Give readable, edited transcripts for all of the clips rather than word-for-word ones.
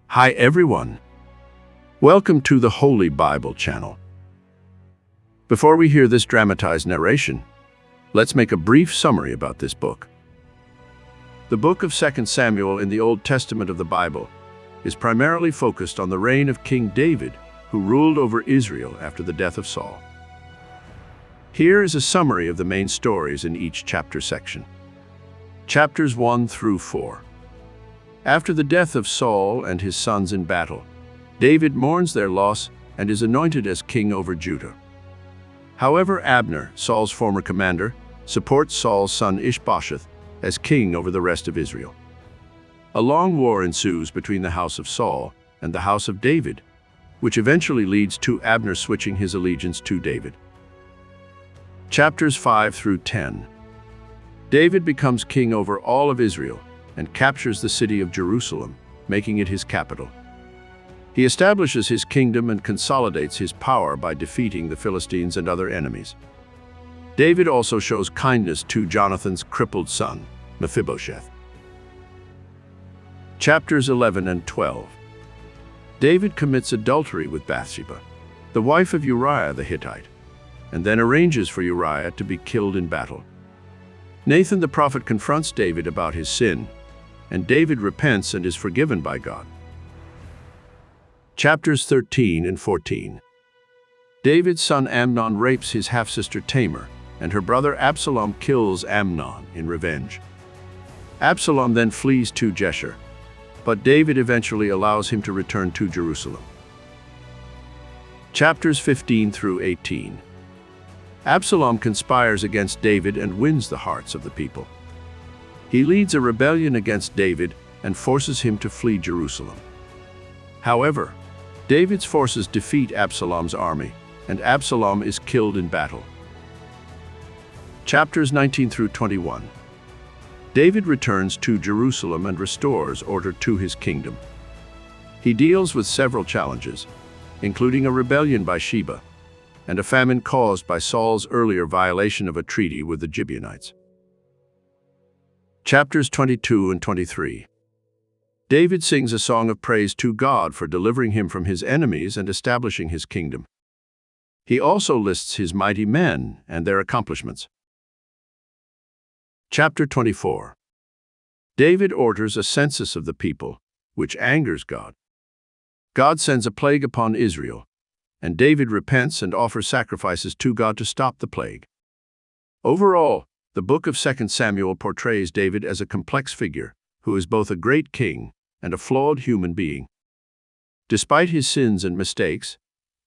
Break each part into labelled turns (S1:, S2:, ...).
S1: Hi everyone. Welcome to the Holy Bible channel. Before we hear this dramatized narration, let's make a brief summary about this book. The book of 2 Samuel in the Old Testament of the Bible is primarily focused on the reign of King David, who ruled over Israel after the death of Saul. Here is a summary of the main stories in each chapter section. Chapters 1 through 4. After the death of Saul and his sons in battle, David mourns their loss and is anointed as king over Judah. However, Abner, Saul's former commander, supports Saul's son Ishbosheth as king over the rest of Israel. A long war ensues between the house of Saul and the house of David, which eventually leads to Abner switching his allegiance to David. Chapters 5 through 10. David becomes king over all of Israel and captures the city of Jerusalem, making it his capital. He establishes his kingdom and consolidates his power by defeating the Philistines and other enemies. David also shows kindness to Jonathan's crippled son, Mephibosheth. Chapters 11 and 12. David commits adultery with Bathsheba, the wife of Uriah the Hittite, and then arranges for Uriah to be killed in battle. Nathan the prophet confronts David about his sin, and David repents and is forgiven by God. Chapters 13 and 14. David's son Amnon rapes his half-sister Tamar, and her brother Absalom kills Amnon in revenge. Absalom then flees to Geshur, but David eventually allows him to return to Jerusalem. Chapters 15 through 18. Absalom conspires against David and wins the hearts of the people. He leads a rebellion against David and forces him to flee Jerusalem. However, David's forces defeat Absalom's army, and Absalom is killed in battle. Chapters 19 through 21. David returns to Jerusalem and restores order to his kingdom. He deals with several challenges, including a rebellion by Sheba and a famine caused by Saul's earlier violation of a treaty with the Gibeonites. Chapters 22 and 23. David sings a song of praise to God for delivering him from his enemies and establishing his kingdom. He also lists his mighty men and their accomplishments. Chapter 24. David orders a census of the people, which angers God. God sends a plague upon Israel, and David repents and offers sacrifices to God to stop the plague. Overall, the book of 2 Samuel portrays David as a complex figure who is both a great king and a flawed human being. Despite his sins and mistakes,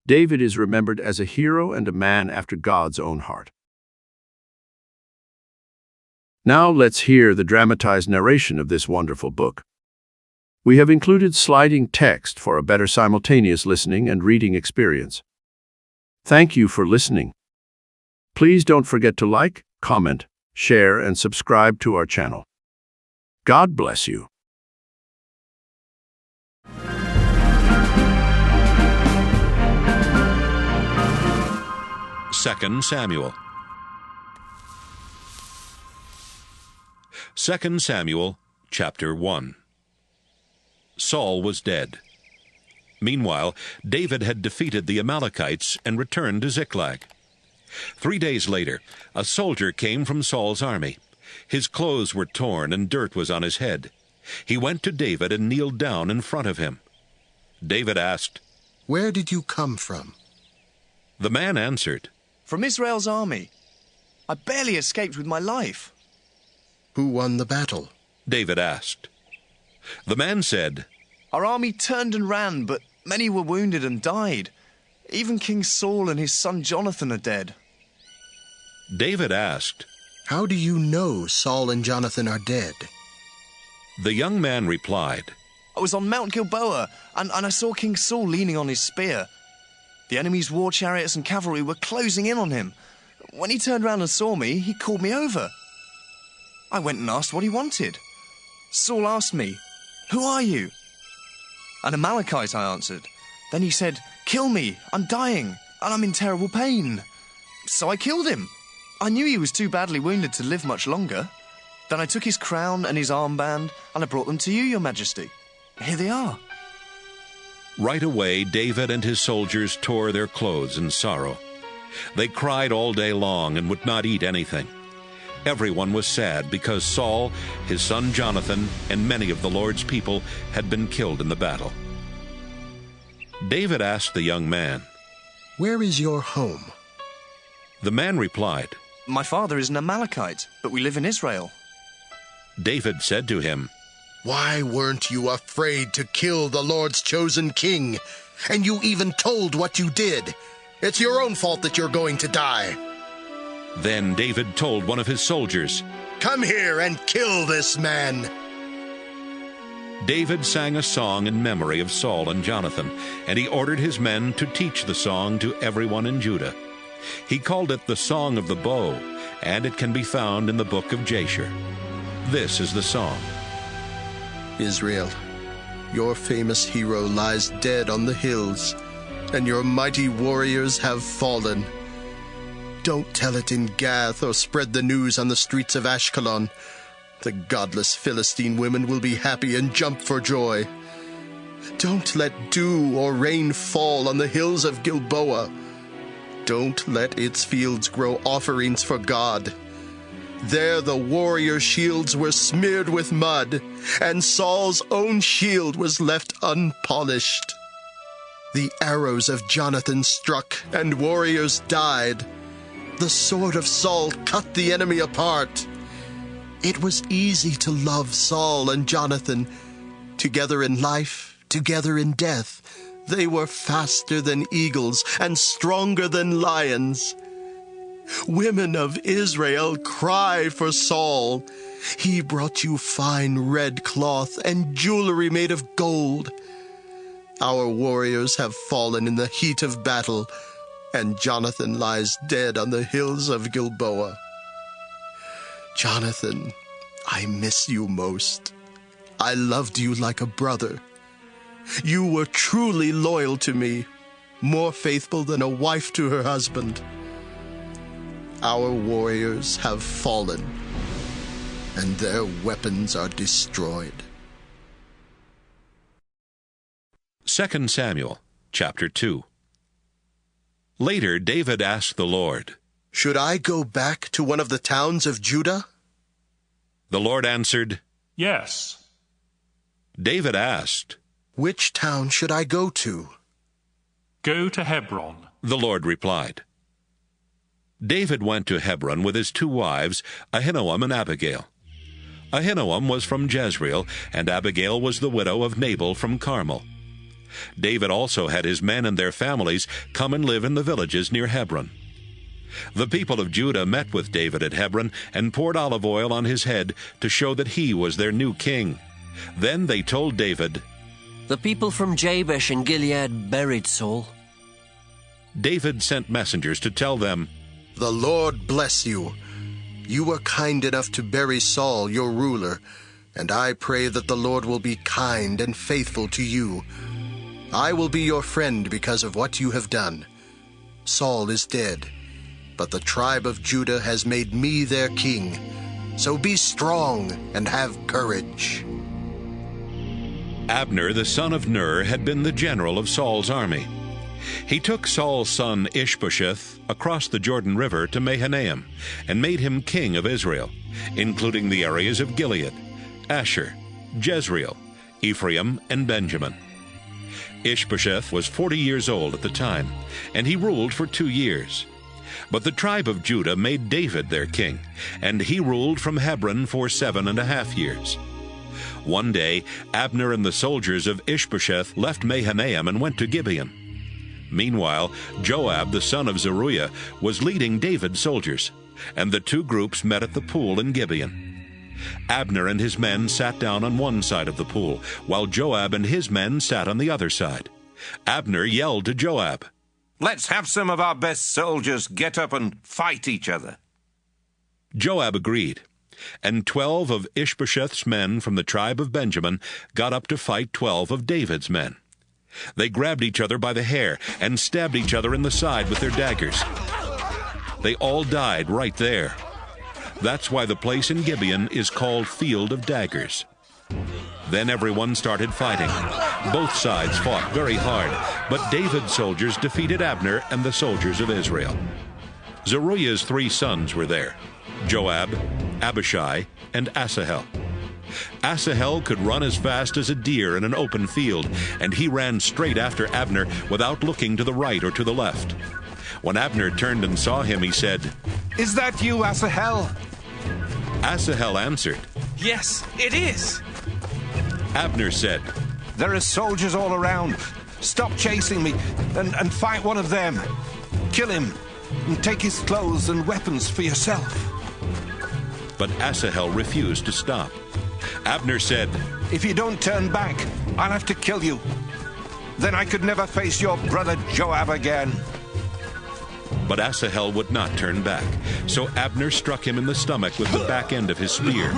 S1: David is remembered as a hero and a man after God's own heart. Now let's hear the dramatized narration of this wonderful book. We have included sliding text for a better simultaneous listening and reading experience. Thank you for listening. Please don't forget to like, comment, share, and subscribe to our channel. God bless you.
S2: Second Samuel. 2 Samuel, chapter 1. Saul was dead. Meanwhile, David had defeated the Amalekites and returned to Ziklag. 3 days later, a soldier came from Saul's army. His clothes were torn and dirt was on his head. He went to David and kneeled down in front of him. David asked,
S3: "Where did you come from?"
S2: The man answered,
S4: "From Israel's army. I barely escaped with my life."
S3: "Who won the battle?"
S2: David asked. The man said,
S4: "Our army turned and ran, but many were wounded and died. Even King Saul and his son Jonathan are dead."
S2: David asked,
S3: "How do you know Saul and Jonathan are dead?"
S2: The young man replied,
S4: "I was on Mount Gilboa, and I saw King Saul leaning on his spear. The enemy's war chariots and cavalry were closing in on him. When he turned round and saw me, he called me over. I went and asked what he wanted. Saul asked me, 'Who are you?' 'An Amalekite,' I answered. Then he said, 'Kill me, I'm dying, and I'm in terrible pain.' So I killed him. I knew he was too badly wounded to live much longer. Then I took his crown and his armband, and I brought them to you, Your Majesty. Here they are."
S2: Right away, David and his soldiers tore their clothes in sorrow. They cried all day long and would not eat anything. Everyone was sad because Saul, his son Jonathan, and many of the Lord's people had been killed in the battle. David asked the young man,
S3: Where is your home?
S2: The man replied,
S4: My father is an Amalekite, but we live in Israel.
S2: David said to him,
S3: Why weren't you afraid to kill the Lord's chosen king? And you even told what you did. It's your own fault that you're going to die.
S2: Then David told one of his soldiers,
S3: Come here and kill this man.
S2: David sang a song in memory of Saul and Jonathan, and he ordered his men to teach the song to everyone in Judah. He called it the Song of the Bow, and it can be found in the book of Jasher. This is the song.
S3: Israel, your famous hero lies dead on the hills, and your mighty warriors have fallen. Don't tell it in Gath or spread the news on the streets of Ashkelon. The godless Philistine women will be happy and jump for joy. Don't let dew or rain fall on the hills of Gilboa. Don't let its fields grow offerings for God. There the warrior shields were smeared with mud, and Saul's own shield was left unpolished. The arrows of Jonathan struck, and warriors died. The sword of Saul cut the enemy apart. It was easy to love Saul and Jonathan. Together in life, together in death, they were faster than eagles and stronger than lions. Women of Israel, cry for Saul. He brought you fine red cloth and jewelry made of gold. Our warriors have fallen in the heat of battle, and Jonathan lies dead on the hills of Gilboa. Jonathan, I miss you most. I loved you like a brother. You were truly loyal to me, more faithful than a wife to her husband. Our warriors have fallen, and their weapons are destroyed.
S2: 2 Samuel, chapter 2. Later, David asked the Lord,
S3: Should I go back to one of the towns of Judah?
S2: The Lord answered,
S5: Yes.
S2: David asked,
S3: Which town should I go to?
S5: Go to Hebron.
S2: The Lord replied. David went to Hebron with his 2 wives, Ahinoam and Abigail. Ahinoam was from Jezreel, and Abigail was the widow of Nabal from Carmel. David also had his men and their families come and live in the villages near Hebron. The people of Judah met with David at Hebron and poured olive oil on his head to show that he was their new king. Then they told David,
S6: The people from Jabesh and Gilead buried Saul.
S2: David sent messengers to tell them,
S3: The Lord bless you. You were kind enough to bury Saul, your ruler, and I pray that the Lord will be kind and faithful to you. I will be your friend because of what you have done. Saul is dead, but the tribe of Judah has made me their king. So be strong and have courage.
S2: Abner, the son of Ner, had been the general of Saul's army. He took Saul's son Ishbosheth across the Jordan River to Mahanaim and made him king of Israel, including the areas of Gilead, Asher, Jezreel, Ephraim, and Benjamin. Ishbosheth was 40 years old at the time, and he ruled for 2 years. But the tribe of Judah made David their king, and he ruled from Hebron for 7.5 years. One day, Abner and the soldiers of Ishbosheth left Mahanaim and went to Gibeon. Meanwhile, Joab, the son of Zeruiah, was leading David's soldiers, and the 2 groups met at the pool in Gibeon. Abner and his men sat down on one side of the pool, while Joab and his men sat on the other side. Abner yelled to Joab,
S7: Let's have some of our best soldiers get up and fight each other.
S2: Joab agreed, and 12 of Ishbosheth's men from the tribe of Benjamin got up to fight 12 of David's men. They grabbed each other by the hair and stabbed each other in the side with their daggers. They all died right there. That's why the place in Gibeon is called Field of Daggers. Then everyone started fighting. Both sides fought very hard, but David's soldiers defeated Abner and the soldiers of Israel. Zeruiah's 3 sons were there: Joab, Abishai, and Asahel. Asahel could run as fast as a deer in an open field, and he ran straight after Abner without looking to the right or to the left. When Abner turned and saw him, he said,
S7: Is that you, Asahel?
S2: Asahel answered.
S8: Yes, it is.
S2: Abner said,
S7: There are soldiers all around. Stop chasing me and fight one of them. Kill him and take his clothes and weapons for yourself.
S2: But Asahel refused to stop. Abner said,
S7: If you don't turn back, I'll have to kill you. Then I could never face your brother Joab again.
S2: But Asahel would not turn back. So Abner struck him in the stomach with the back end of his spear.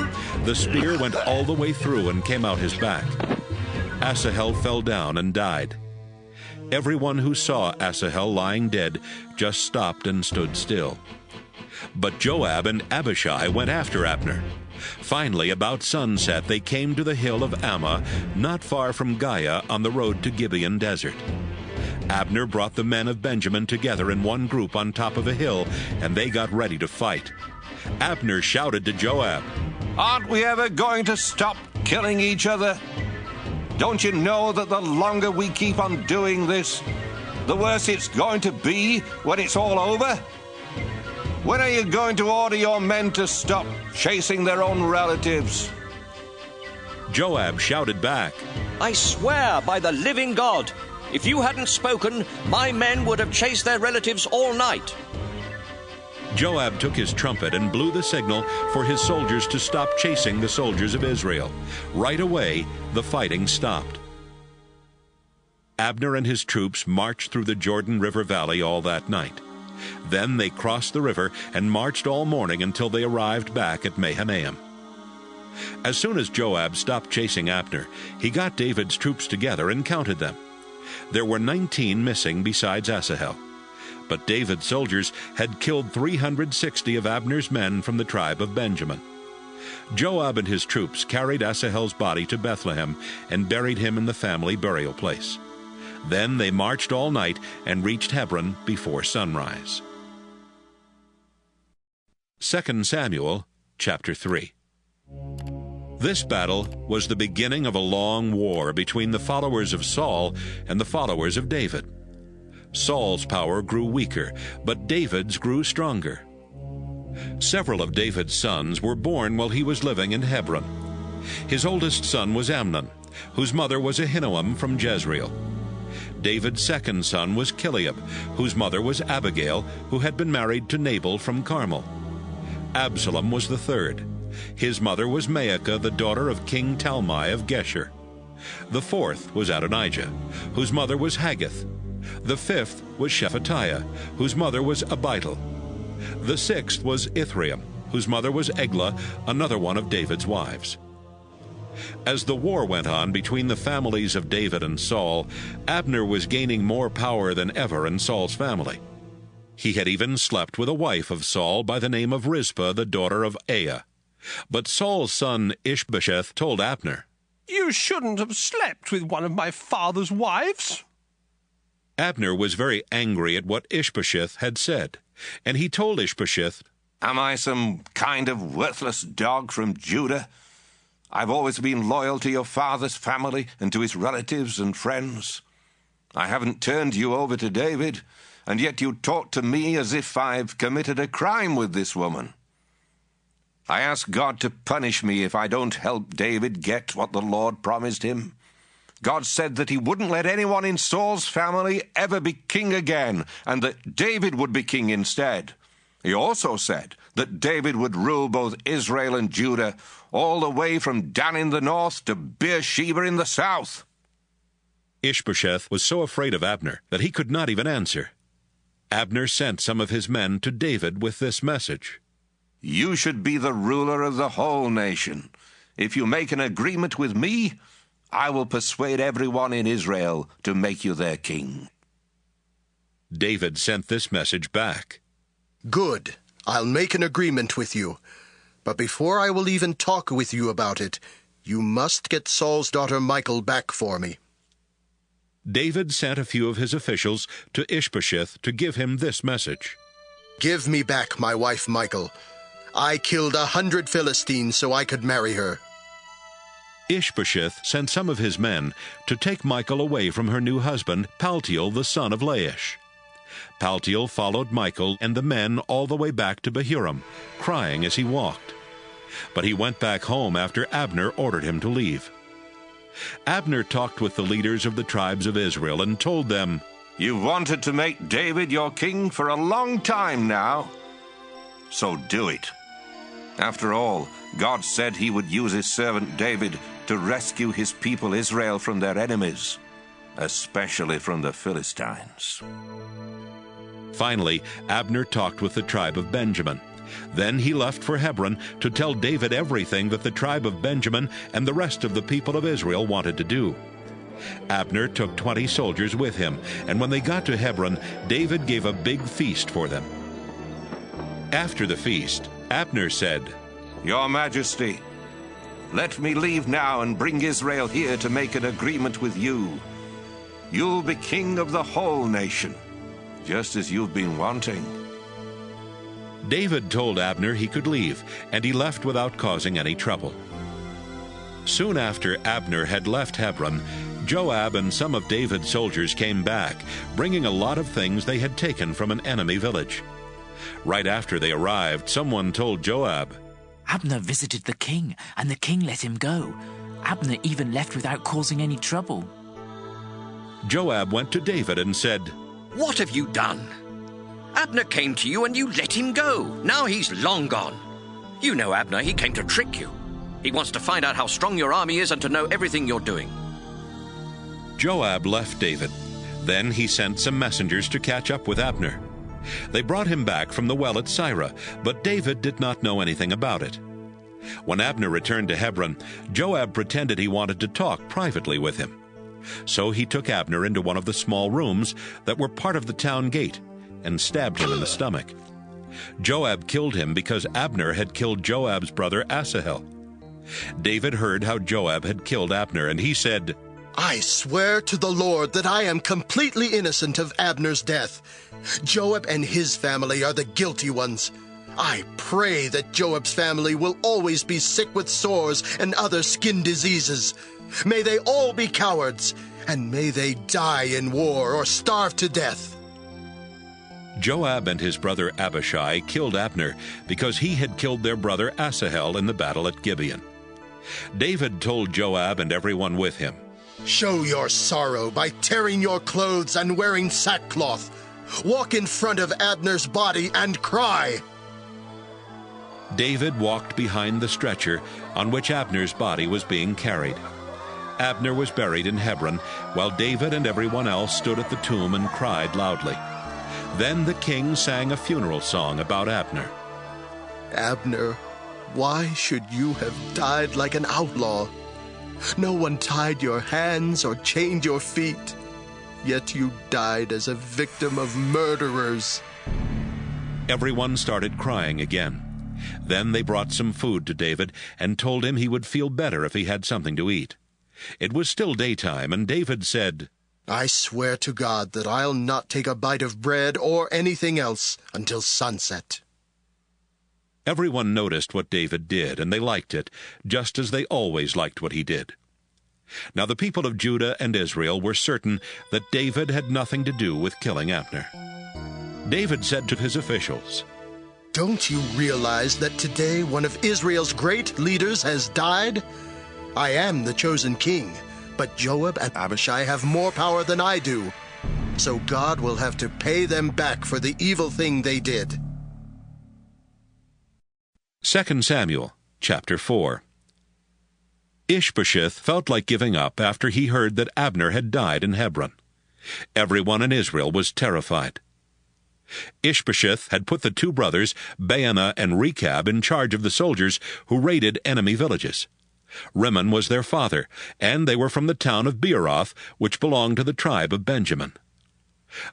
S2: The spear went all the way through and came out his back. Asahel fell down and died. Everyone who saw Asahel lying dead just stopped and stood still. But Joab and Abishai went after Abner. Finally, about sunset, they came to the hill of Ammah, not far from Giah, on the road to Gibeon Desert. Abner brought the men of Benjamin together in one group on top of a hill, and they got ready to fight. Abner shouted to Joab,
S7: Aren't we ever going to stop killing each other? Don't you know that the longer we keep on doing this, the worse it's going to be when it's all over? When are you going to order your men to stop chasing their own relatives?
S2: Joab shouted back,
S6: I swear by the living God, if you hadn't spoken, my men would have chased their relatives all night.
S2: Joab took his trumpet and blew the signal for his soldiers to stop chasing the soldiers of Israel. Right away, the fighting stopped. Abner and his troops marched through the Jordan River Valley all that night. Then they crossed the river and marched all morning until they arrived back at Mahanaim. As soon as Joab stopped chasing Abner, he got David's troops together and counted them. There were 19 missing besides Asahel. But David's soldiers had killed 360 of Abner's men from the tribe of Benjamin. Joab and his troops carried Asahel's body to Bethlehem and buried him in the family burial place. Then they marched all night and reached Hebron before sunrise. 2 Samuel chapter 3. This battle was the beginning of a long war between the followers of Saul and the followers of David. Saul's power grew weaker, but David's grew stronger. Several of David's sons were born while he was living in Hebron. His oldest son was Amnon, whose mother was Ahinoam from Jezreel. David's second son was Chileab, whose mother was Abigail, who had been married to Nabal from Carmel. Absalom was the third. His mother was Maacah, the daughter of King Talmai of Geshur. The fourth was Adonijah, whose mother was Haggith. The fifth was Shephatiah, whose mother was Abital. The sixth was Ithream, whose mother was Eglah, another one of David's wives. As the war went on between the families of David and Saul, Abner was gaining more power than ever in Saul's family. He had even slept with a wife of Saul by the name of Rizpah, the daughter of Aiah. But Saul's son Ishbosheth told Abner,
S8: You shouldn't have slept with one of my father's wives.
S2: Abner was very angry at what Ishbosheth had said, and he told Ishbosheth,
S7: Am I some kind of worthless dog from Judah? I've always been loyal to your father's family and to his relatives and friends. I haven't turned you over to David, and yet you talk to me as if I've committed a crime with this woman. I ask God to punish me if I don't help David get what the Lord promised him. God said that he wouldn't let anyone in Saul's family ever be king again, and that David would be king instead. He also said that David would rule both Israel and Judah, all the way from Dan in the north to Beersheba in the south.
S2: Ishbosheth was so afraid of Abner that he could not even answer. Abner sent some of his men to David with this message.
S7: You should be the ruler of the whole nation. If you make an agreement with me, I will persuade everyone in Israel to make you their king.
S2: David sent this message back.
S3: Good. I'll make an agreement with you. But before I will even talk with you about it, You must get Saul's daughter Michal back for me."
S2: David sent a few of his officials to Ishbosheth to give him this message.
S3: "Give me back my wife Michal. I killed 100 Philistines so I could marry her."
S2: Ishbosheth sent some of his men to take Michal away from her new husband, Paltiel the son of Laish. Paltiel followed Michal and the men all the way back to Bahurim, crying as he walked. But he went back home after Abner ordered him to leave. Abner talked with the leaders of the tribes of Israel and told them,
S7: "You've wanted to make David your king for a long time now, so do it. After all, God said he would use his servant David to rescue his people Israel from their enemies, especially from the Philistines."
S2: Finally, Abner talked with the tribe of Benjamin. Then he left for Hebron to tell David everything that the tribe of Benjamin and the rest of the people of Israel wanted to do. Abner took 20 soldiers with him, and when they got to Hebron, David gave a big feast for them. After the feast, Abner said,
S7: "Your Majesty, let me leave now and bring Israel here to make an agreement with you. You'll be king of the whole nation, just as you've been wanting."
S2: David told Abner he could leave, and he left without causing any trouble. Soon after Abner had left Hebron, Joab and some of David's soldiers came back, bringing a lot of things they had taken from an enemy village. Right after they arrived, someone told Joab,
S9: "Abner visited the king, and the king let him go. Abner even left without causing any trouble."
S2: Joab went to David and said,
S6: What have you done? Abner came to you and you let him go. Now he's long gone. You know Abner, he came to trick you. He wants to find out how strong your army is and to know everything you're doing."
S2: Joab left David. Then he sent some messengers to catch up with Abner. They brought him back from the well at Sirah, but David did not know anything about it. When Abner returned to Hebron, Joab pretended he wanted to talk privately with him. So he took Abner into one of the small rooms that were part of the town gate and stabbed him in the stomach. Joab killed him because Abner had killed Joab's brother Asahel. David heard how Joab had killed Abner, and he said,
S3: "I swear to the Lord that I am completely innocent of Abner's death. Joab and his family are the guilty ones. I pray that Joab's family will always be sick with sores and other skin diseases. May they all be cowards, and may they die in war or starve to death."
S2: Joab and his brother Abishai killed Abner because he had killed their brother Asahel in the battle at Gibeon. David told Joab and everyone with him,
S3: "Show your sorrow by tearing your clothes and wearing sackcloth. Walk in front of Abner's body and cry."
S2: David walked behind the stretcher on which Abner's body was being carried. Abner was buried in Hebron, while David and everyone else stood at the tomb and cried loudly. Then the king sang a funeral song about Abner.
S3: "Abner, why should you have died like an outlaw? No one tied your hands or chained your feet, yet you died as a victim of murderers."
S2: Everyone started crying again. Then they brought some food to David and told him he would feel better if he had something to eat. It was still daytime, and David said,
S3: "I swear to God that I'll not take a bite of bread or anything else until sunset."
S2: Everyone noticed what David did, and they liked it, just as they always liked what he did. Now the people of Judah and Israel were certain that David had nothing to do with killing Abner. David said to his officials,
S3: "Don't you realize that today one of Israel's great leaders has died? I am the chosen king, but Joab and Abishai have more power than I do. So God will have to pay them back for the evil thing they did."
S2: 2 Samuel chapter 4. Ishbosheth felt like giving up after he heard that Abner had died in Hebron. Everyone in Israel was terrified. Ishbosheth had put the two brothers, Baanah and Rechab, in charge of the soldiers who raided enemy villages. Rimmon was their father, and they were from the town of Beeroth, which belonged to the tribe of Benjamin.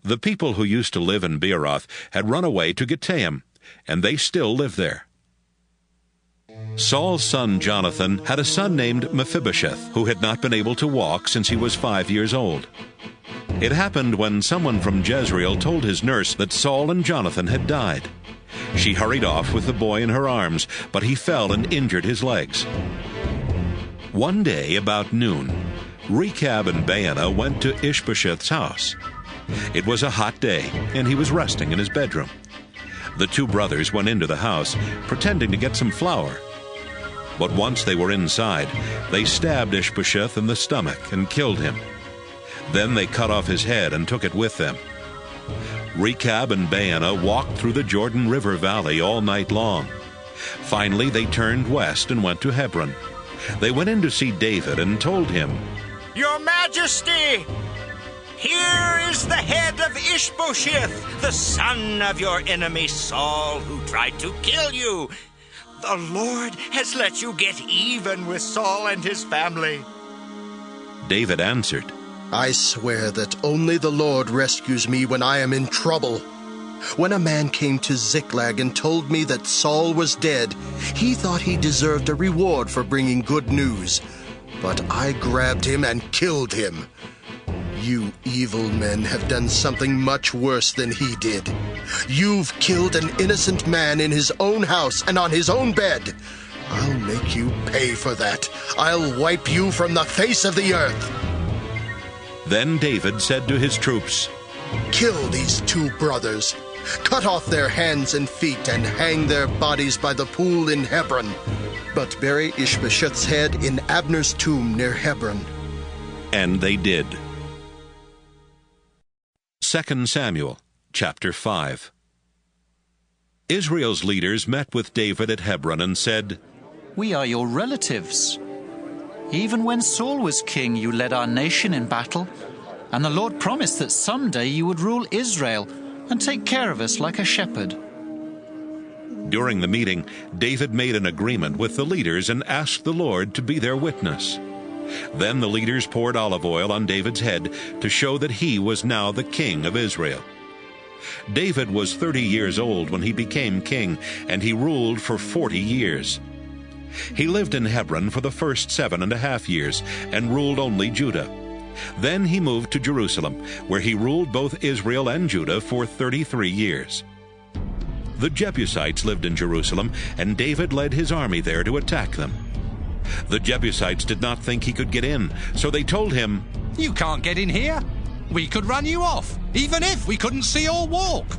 S2: The people who used to live in Beeroth had run away to Gittaim, and they still live there. Saul's son Jonathan had a son named Mephibosheth, who had not been able to walk since he was 5 years old. It happened when someone from Jezreel told his nurse that Saul and Jonathan had died. She hurried off with the boy in her arms, but he fell and injured his legs. One day, about noon, Rechab and Baanah went to Ishbosheth's house. It was a hot day, and he was resting in his bedroom. The two brothers went into the house, pretending to get some flour. But once they were inside, they stabbed Ishbosheth in the stomach and killed him. Then they cut off his head and took it with them. Rechab and Baanah walked through the Jordan River Valley all night long. Finally, they turned west and went to Hebron. They went in to see David and told him,
S10: "Your Majesty, here is the head of Ishbosheth, the son of your enemy Saul, who tried to kill you. The Lord has let you get even with Saul and his family."
S2: David answered,
S3: I swear that only the Lord rescues me when I am in trouble. When a man came to Ziklag and told me that Saul was dead, he thought he deserved a reward for bringing good news. But I grabbed him and killed him. You evil men have done something much worse than he did. You've killed an innocent man in his own house and on his own bed. I'll make you pay for that. I'll wipe you from the face of the earth.
S2: Then David said to his troops,
S3: Kill these two brothers. Cut off their hands and feet and hang their bodies by the pool in Hebron. But bury Ishbosheth's head in Abner's tomb near Hebron.
S2: And they did. 2 Samuel, chapter 5. Israel's leaders met with David at Hebron and said,
S11: "We are your relatives. Even when Saul was king, you led our nation in battle, and the Lord promised that someday you would rule Israel and take care of us like a shepherd."
S2: During the meeting, David made an agreement with the leaders and asked the Lord to be their witness. Then the leaders poured olive oil on David's head to show that he was now the king of Israel. David was 30 years old when he became king, and he ruled for 40 years. He lived in Hebron for the first 7.5 years and ruled only Judah. Then he moved to Jerusalem, where he ruled both Israel and Judah for 33 years. The Jebusites lived in Jerusalem, and David led his army there to attack them. The Jebusites did not think he could get in, so they told him,
S8: "You can't get in here. We could run you off, even if we couldn't see or walk."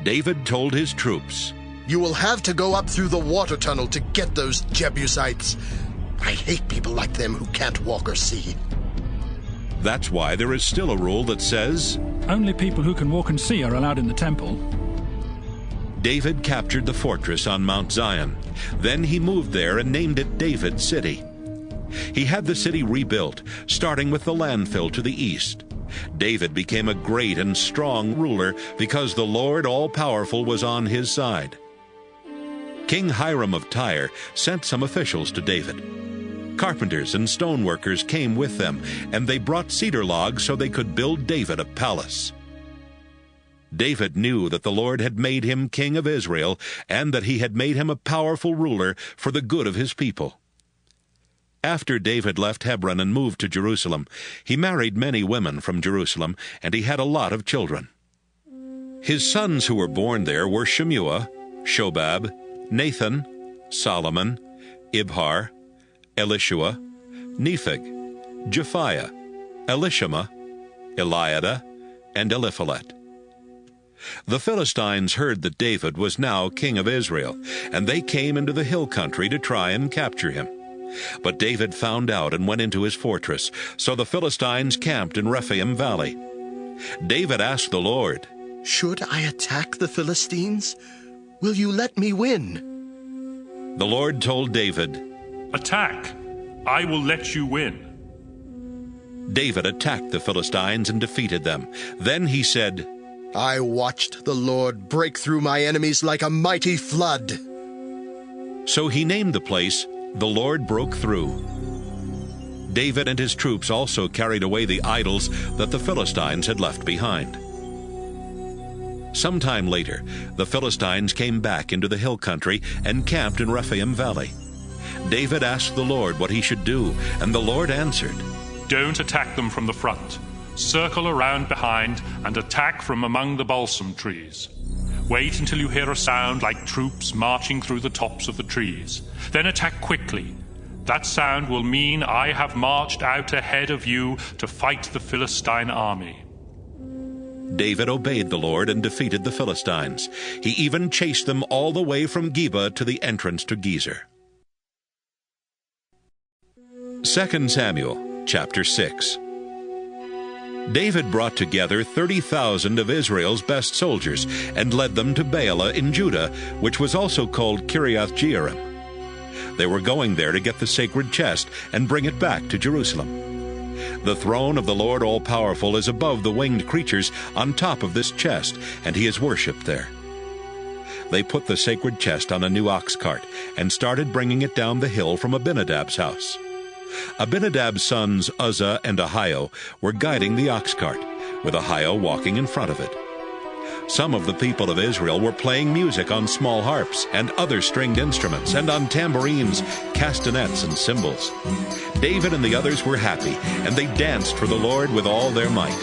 S2: David told his troops,
S3: You will have to go up through the water tunnel to get those Jebusites. I hate people like them who can't walk or see.
S2: That's why there is still a rule that says,
S12: only people who can walk and see are allowed in the temple.
S2: David captured the fortress on Mount Zion. Then he moved there and named it David's City. He had the city rebuilt, starting with the landfill to the east. David became a great and strong ruler because the Lord all-powerful was on his side. King Hiram of Tyre sent some officials to David. Carpenters and stoneworkers came with them, and they brought cedar logs so they could build David a palace. David knew that the Lord had made him king of Israel, and that he had made him a powerful ruler for the good of his people. After David left Hebron and moved to Jerusalem, he married many women from Jerusalem, and he had a lot of children. His sons who were born there were Shemua, Shobab, Nathan, Solomon, Ibhar, Elishua, Nepheg, Japhiah, Elishama, Eliada, and Eliphalet. The Philistines heard that David was now king of Israel, and they came into the hill country to try and capture him. But David found out and went into his fortress, so the Philistines camped in Rephaim Valley. David asked the Lord,
S3: Should I attack the Philistines? Will you let me win?
S2: The Lord told David,
S5: Attack! I will let you win.
S2: David attacked the Philistines and defeated them. Then he said,
S3: I watched the Lord break through my enemies like a mighty flood.
S2: So he named the place, The Lord Broke Through. David and his troops also carried away the idols that the Philistines had left behind. Some time later, the Philistines came back into the hill country and camped in Rephaim Valley. David asked the Lord what he should do, and the Lord answered,
S5: Don't attack them from the front. Circle around behind and attack from among the balsam trees. Wait until you hear a sound like troops marching through the tops of the trees. Then attack quickly. That sound will mean I have marched out ahead of you to fight the Philistine army.
S2: David obeyed the Lord and defeated the Philistines. He even chased them all the way from Geba to the entrance to Gezer. 2 Samuel chapter 6. David brought together 30,000 of Israel's best soldiers and led them to Baalah in Judah, which was also called Kiriath-Jearim. They were going there to get the sacred chest and bring it back to Jerusalem. The throne of the Lord All-Powerful is above the winged creatures on top of this chest, and he is worshipped there. They put the sacred chest on a new ox cart and started bringing it down the hill from Abinadab's house. Abinadab's sons Uzzah and Ahio were guiding the ox cart, with Ahio walking in front of it. Some of the people of Israel were playing music on small harps and other stringed instruments, and on tambourines, castanets, and cymbals. David and the others were happy, and they danced for the Lord with all their might.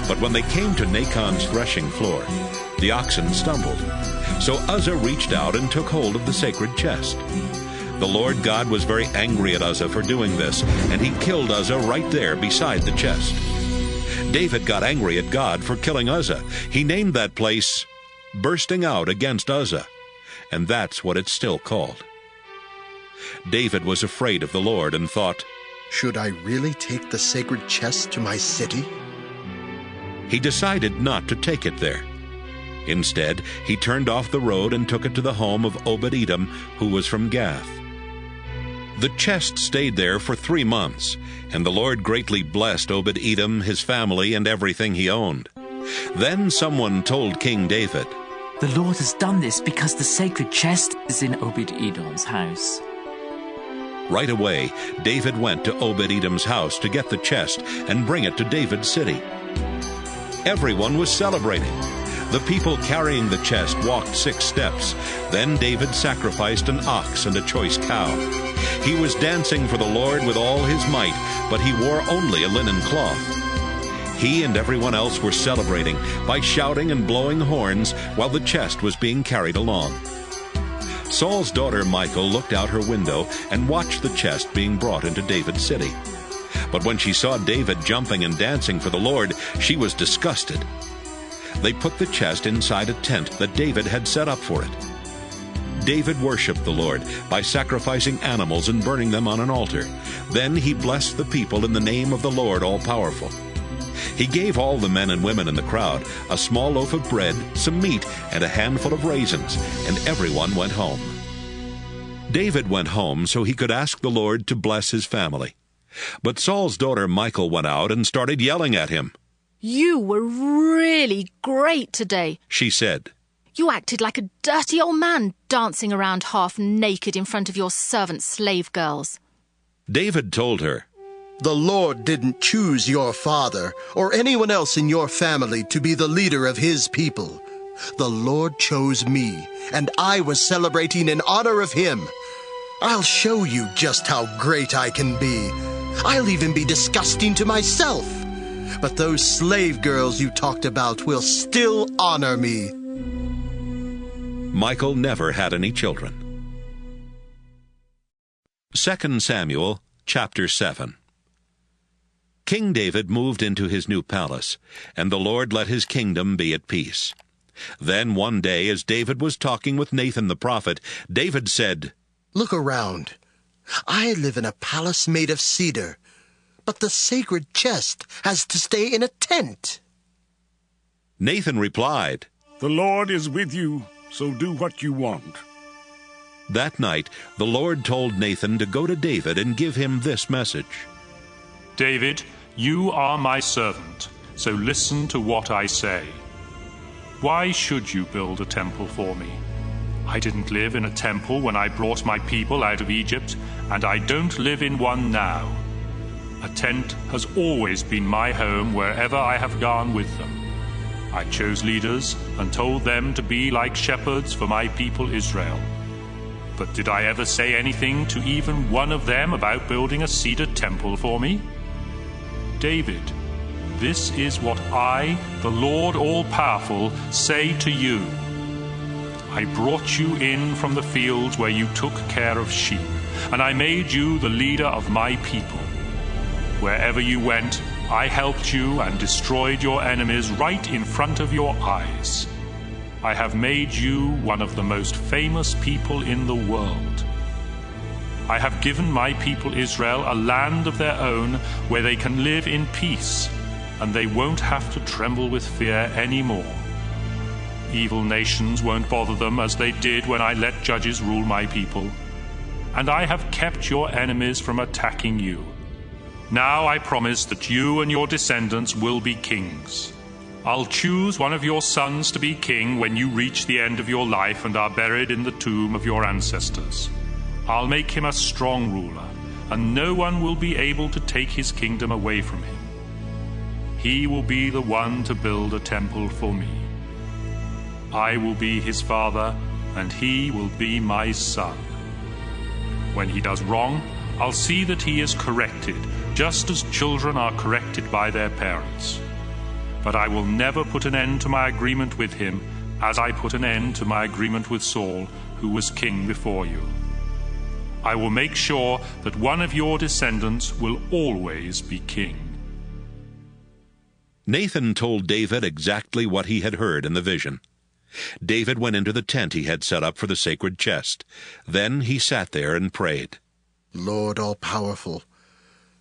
S2: But when they came to Nachon's threshing floor, the oxen stumbled. So Uzzah reached out and took hold of the sacred chest. The Lord God was very angry at Uzzah for doing this, and he killed Uzzah right there beside the chest. David got angry at God for killing Uzzah. He named that place Bursting Out Against Uzzah, and that's what it's still called. David was afraid of the Lord and thought,
S3: Should I really take the sacred chest to my city?
S2: He decided not to take it there. Instead, he turned off the road and took it to the home of Obed-Edom, who was from Gath. The chest stayed there for 3 months, and the Lord greatly blessed Obed-Edom, his family, and everything he owned. Then someone told King David,
S9: The Lord has done this because the sacred chest is in Obed-Edom's house.
S2: Right away, David went to Obed-Edom's house to get the chest and bring it to David's city. Everyone was celebrating. The people carrying the chest walked 6 steps. Then David sacrificed an ox and a choice cow. He was dancing for the Lord with all his might, but he wore only a linen cloth. He and everyone else were celebrating by shouting and blowing horns while the chest was being carried along. Saul's daughter Michal looked out her window and watched the chest being brought into David's city. But when she saw David jumping and dancing for the Lord, she was disgusted. They put the chest inside a tent that David had set up for it. David worshipped the Lord by sacrificing animals and burning them on an altar. Then he blessed the people in the name of the Lord All-Powerful. He gave all the men and women in the crowd a small loaf of bread, some meat, and a handful of raisins, and everyone went home. David went home so he could ask the Lord to bless his family. But Saul's daughter Michal went out and started yelling at him.
S13: You were really great today,
S2: she said.
S13: You acted like a dirty old man dancing around half naked in front of your servant slave girls.
S2: David told her,
S3: The Lord didn't choose your father or anyone else in your family to be the leader of his people. The Lord chose me, and I was celebrating in honor of him. I'll show you just how great I can be. I'll even be disgusting to myself. But those slave girls you talked about will still honor me.
S2: Michal never had any children. 2 Samuel chapter 7. King David moved into his new palace, and the Lord let his kingdom be at peace. Then one day, as David was talking with Nathan the prophet, David said,
S3: Look around. I live in a palace made of cedar, but the sacred chest has to stay in a tent.
S2: Nathan replied,
S14: The Lord is with you, so do what you want.
S2: That night, the Lord told Nathan to go to David and give him this message.
S5: David, you are my servant, so listen to what I say. Why should you build a temple for me? I didn't live in a temple when I brought my people out of Egypt, and I don't live in one now. A tent has always been my home wherever I have gone with them. I chose leaders and told them to be like shepherds for my people Israel. But did I ever say anything to even one of them about building a cedar temple for me? David, this is what I, the Lord all-powerful, say to you. I brought you in from the fields where you took care of sheep, and I made you the leader of my people. Wherever you went, I helped you and destroyed your enemies right in front of your eyes. I have made you one of the most famous people in the world. I have given my people Israel a land of their own where they can live in peace, and they won't have to tremble with fear anymore. Evil nations won't bother them as they did when I let judges rule my people. And I have kept your enemies from attacking you. Now I promise that you and your descendants will be kings. I'll choose one of your sons to be king when you reach the end of your life and are buried in the tomb of your ancestors. I'll make him a strong ruler, and no one will be able to take his kingdom away from him. He will be the one to build a temple for me. I will be his father, and he will be my son. When he does wrong, I'll see that he is corrected, just as children are corrected by their parents. But I will never put an end to my agreement with him, as I put an end to my agreement with Saul, who was king before you. I will make sure that one of your descendants will always be king.
S2: Nathan told David exactly what he had heard in the vision. David went into the tent he had set up for the sacred chest. Then he sat there and prayed.
S3: Lord all-powerful,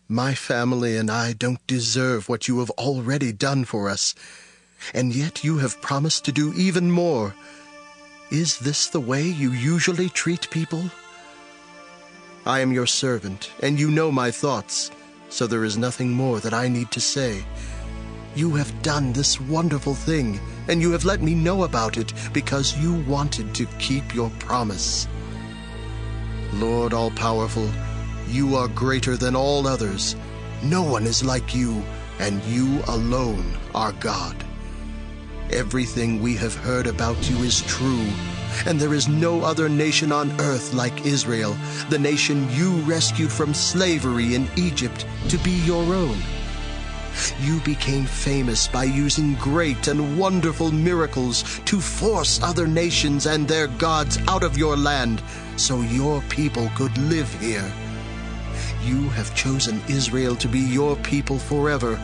S3: my family and I don't deserve what you have already done for us, and yet you have promised to do even more. Is this the way you usually treat people? I am your servant, and you know my thoughts, so there is nothing more that I need to say. You have done this wonderful thing, and you have let me know about it because you wanted to keep your promise. Lord all-powerful, you are greater than all others. No one is like you, and you alone are God. Everything we have heard about you is true, and there is no other nation on earth like Israel, the nation you rescued from slavery in Egypt to be your own. You became famous by using great and wonderful miracles to force other nations and their gods out of your land so your people could live here. You have chosen Israel to be your people forever,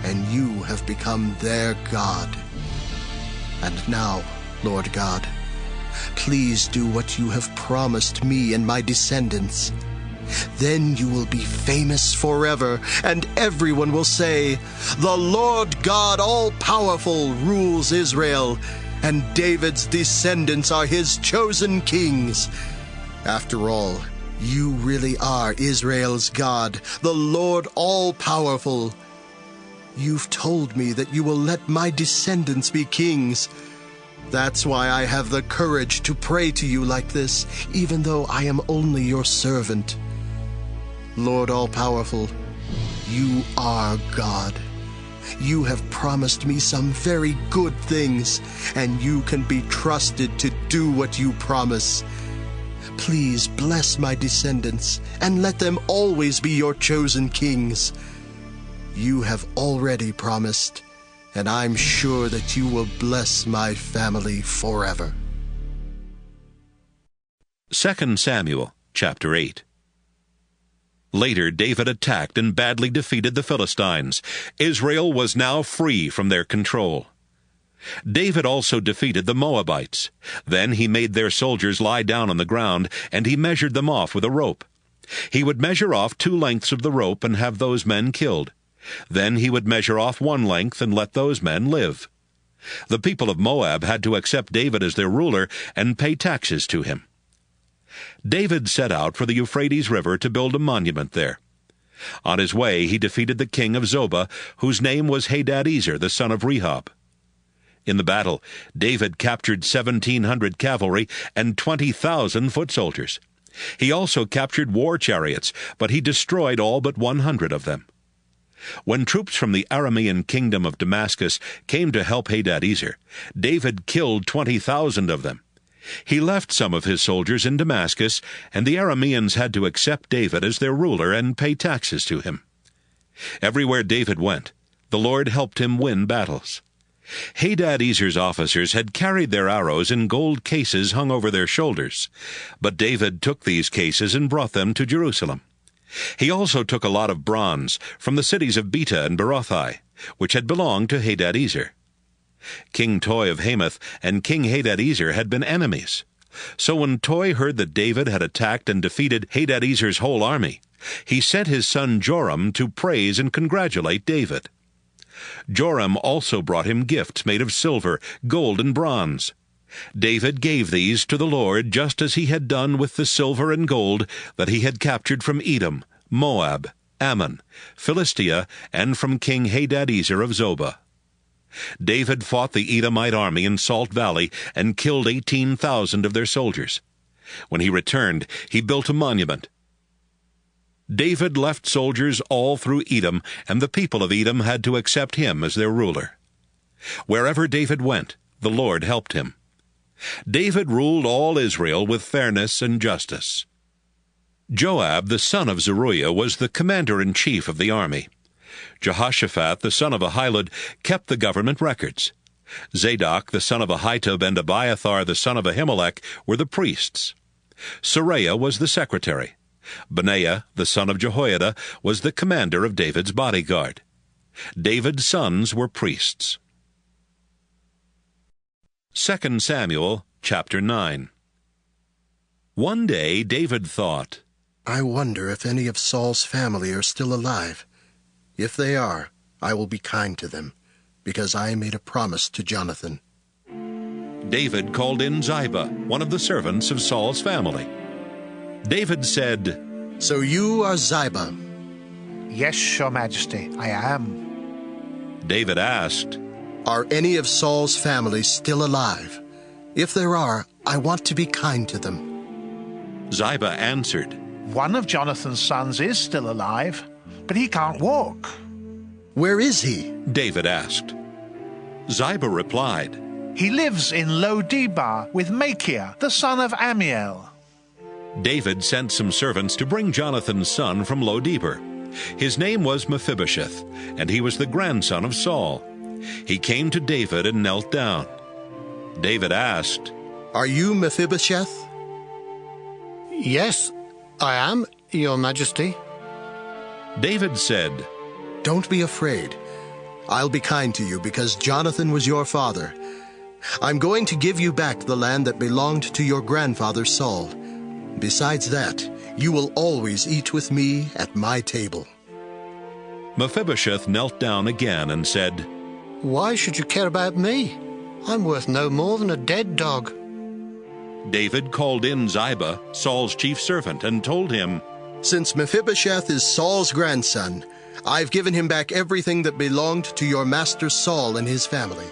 S3: and you have become their God. And now, Lord God, please do what you have promised me and my descendants. Then you will be famous forever, and everyone will say, "The Lord God all-powerful rules Israel, and David's descendants are his chosen kings." After all, you really are Israel's God, the Lord all-powerful. You've told me that you will let my descendants be kings. That's why I have the courage to pray to you like this, even though I am only your servant. Lord all-powerful, you are God. You have promised me some very good things, and you can be trusted to do what you promise. Please bless my descendants, and let them always be your chosen kings. You have already promised, and I'm sure that you will bless my family forever.
S2: 2 Samuel, chapter 8. Later, David attacked and badly defeated the Philistines. Israel was now free from their control. David also defeated the Moabites. Then he made their soldiers lie down on the ground, and he measured them off with a rope. He would measure off 2 lengths of the rope and have those men killed. Then he would measure off 1 length and let those men live. The people of Moab had to accept David as their ruler and pay taxes to him. David set out for the Euphrates River to build a monument there. On his way, he defeated the king of Zobah, whose name was Hadadezer, the son of Rehob. In the battle, David captured 1,700 cavalry and 20,000 foot soldiers. He also captured war chariots, but he destroyed all but 100 of them. When troops from the Aramean kingdom of Damascus came to help Hadadezer, David killed 20,000 of them. He left some of his soldiers in Damascus, and the Arameans had to accept David as their ruler and pay taxes to him. Everywhere David went, the Lord helped him win battles. Hadadezer's officers had carried their arrows in gold cases hung over their shoulders, but David took these cases and brought them to Jerusalem. He also took a lot of bronze from the cities of Beta and Berothai, which had belonged to Hadadezer. King Toi of Hamath and King Hadadezer had been enemies. So when Toi heard that David had attacked and defeated Hadadezer's whole army, he sent his son Joram to praise and congratulate David. Joram also brought him gifts made of silver, gold, and bronze. David gave these to the Lord just as he had done with the silver and gold that he had captured from Edom, Moab, Ammon, Philistia, and from King Hadadezer of Zobah. David fought the Edomite army in Salt Valley and killed 18,000 of their soldiers. When he returned, he built a monument. David left soldiers all through Edom, and the people of Edom had to accept him as their ruler. Wherever David went, the Lord helped him. David ruled all Israel with fairness and justice. Joab, the son of Zeruiah, was the commander-in-chief of the army. Jehoshaphat, the son of Ahilud, kept the government records. Zadok, the son of Ahitub, and Abiathar, the son of Ahimelech, were the priests. Seraiah was the secretary. Benaiah, the son of Jehoiada, was the commander of David's bodyguard. David's sons were priests. 2 Samuel chapter 9. One day David thought,
S3: I wonder if any of Saul's family are still alive. If they are, I will be kind to them, because I made a promise to Jonathan.
S2: David called in Ziba, one of the servants of Saul's family. David said,
S3: So you are Ziba?
S15: Yes, Your Majesty, I am.
S2: David asked,
S3: Are any of Saul's family still alive? If there are, I want to be kind to them.
S2: Ziba answered,
S15: One of Jonathan's sons is still alive, but he can't walk.
S3: Where is he?
S2: David asked. Ziba replied,
S15: He lives in Lo-debar with Machir, the son of Amiel.
S2: David sent some servants to bring Jonathan's son from Lo-debar. His name was Mephibosheth, and he was the grandson of Saul. He came to David and knelt down. David asked,
S3: Are you Mephibosheth?
S16: Yes, I am, Your Majesty.
S2: David said,
S3: Don't be afraid. I'll be kind to you because Jonathan was your father. I'm going to give you back the land that belonged to your grandfather Saul. Besides that, you will always eat with me at my table.
S2: Mephibosheth knelt down again and said,
S16: Why should you care about me? I'm worth no more than a dead dog.
S2: David called in Ziba, Saul's chief servant, and told him,
S3: Since Mephibosheth is Saul's grandson, I've given him back everything that belonged to your master Saul and his family.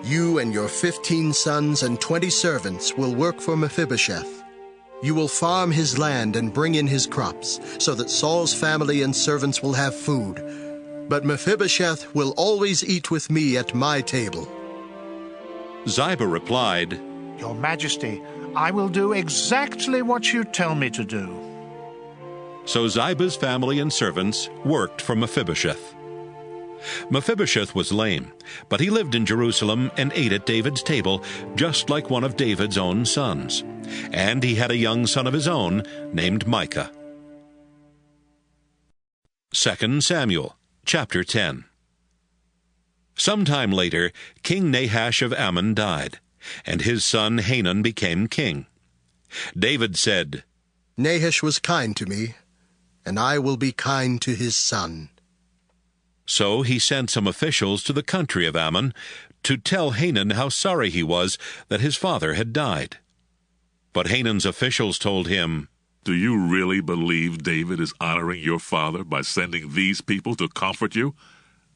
S3: You and your 15 sons and 20 servants will work for Mephibosheth. You will farm his land and bring in his crops, so that Saul's family and servants will have food. But Mephibosheth will always eat with me at my table.
S2: Ziba replied,
S15: Your Majesty, I will do exactly what you tell me to do.
S2: So Ziba's family and servants worked for Mephibosheth. Mephibosheth was lame, but he lived in Jerusalem and ate at David's table, just like one of David's own sons. And he had a young son of his own named Micah. 2 Samuel chapter 10. Sometime later, King Nahash of Ammon died, and his son Hanun became king. David said,
S3: Nahash was kind to me, and I will be kind to his son.
S2: So he sent some officials to the country of Ammon to tell Hanun how sorry he was that his father had died. But Hanun's officials told him,
S14: Do you really believe David is honoring your father by sending these people to comfort you?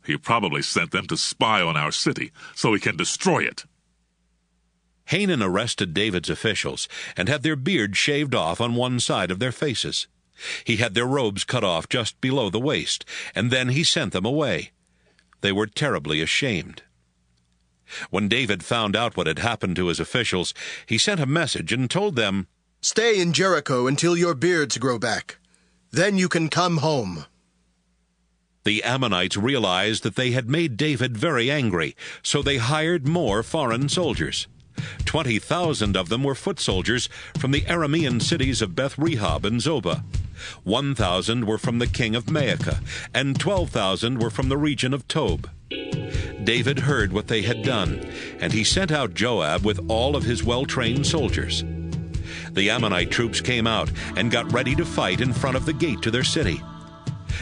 S14: He probably sent them to spy on our city so he can destroy it.
S2: Hanun arrested David's officials and had their beards shaved off on one side of their faces. He had their robes cut off just below the waist, and then he sent them away. They were terribly ashamed. When David found out what had happened to his officials, he sent a message and told them,
S3: "Stay in Jericho until your beards grow back. Then you can come home."
S2: The Ammonites realized that they had made David very angry, so they hired more foreign soldiers. 20,000 of them were foot soldiers from the Aramean cities of Beth-rehob and Zobah. 1,000 were from the king of Maacah, and 12,000 were from the region of Tob. David heard what they had done, and he sent out Joab with all of his well-trained soldiers. The Ammonite troops came out and got ready to fight in front of the gate to their city.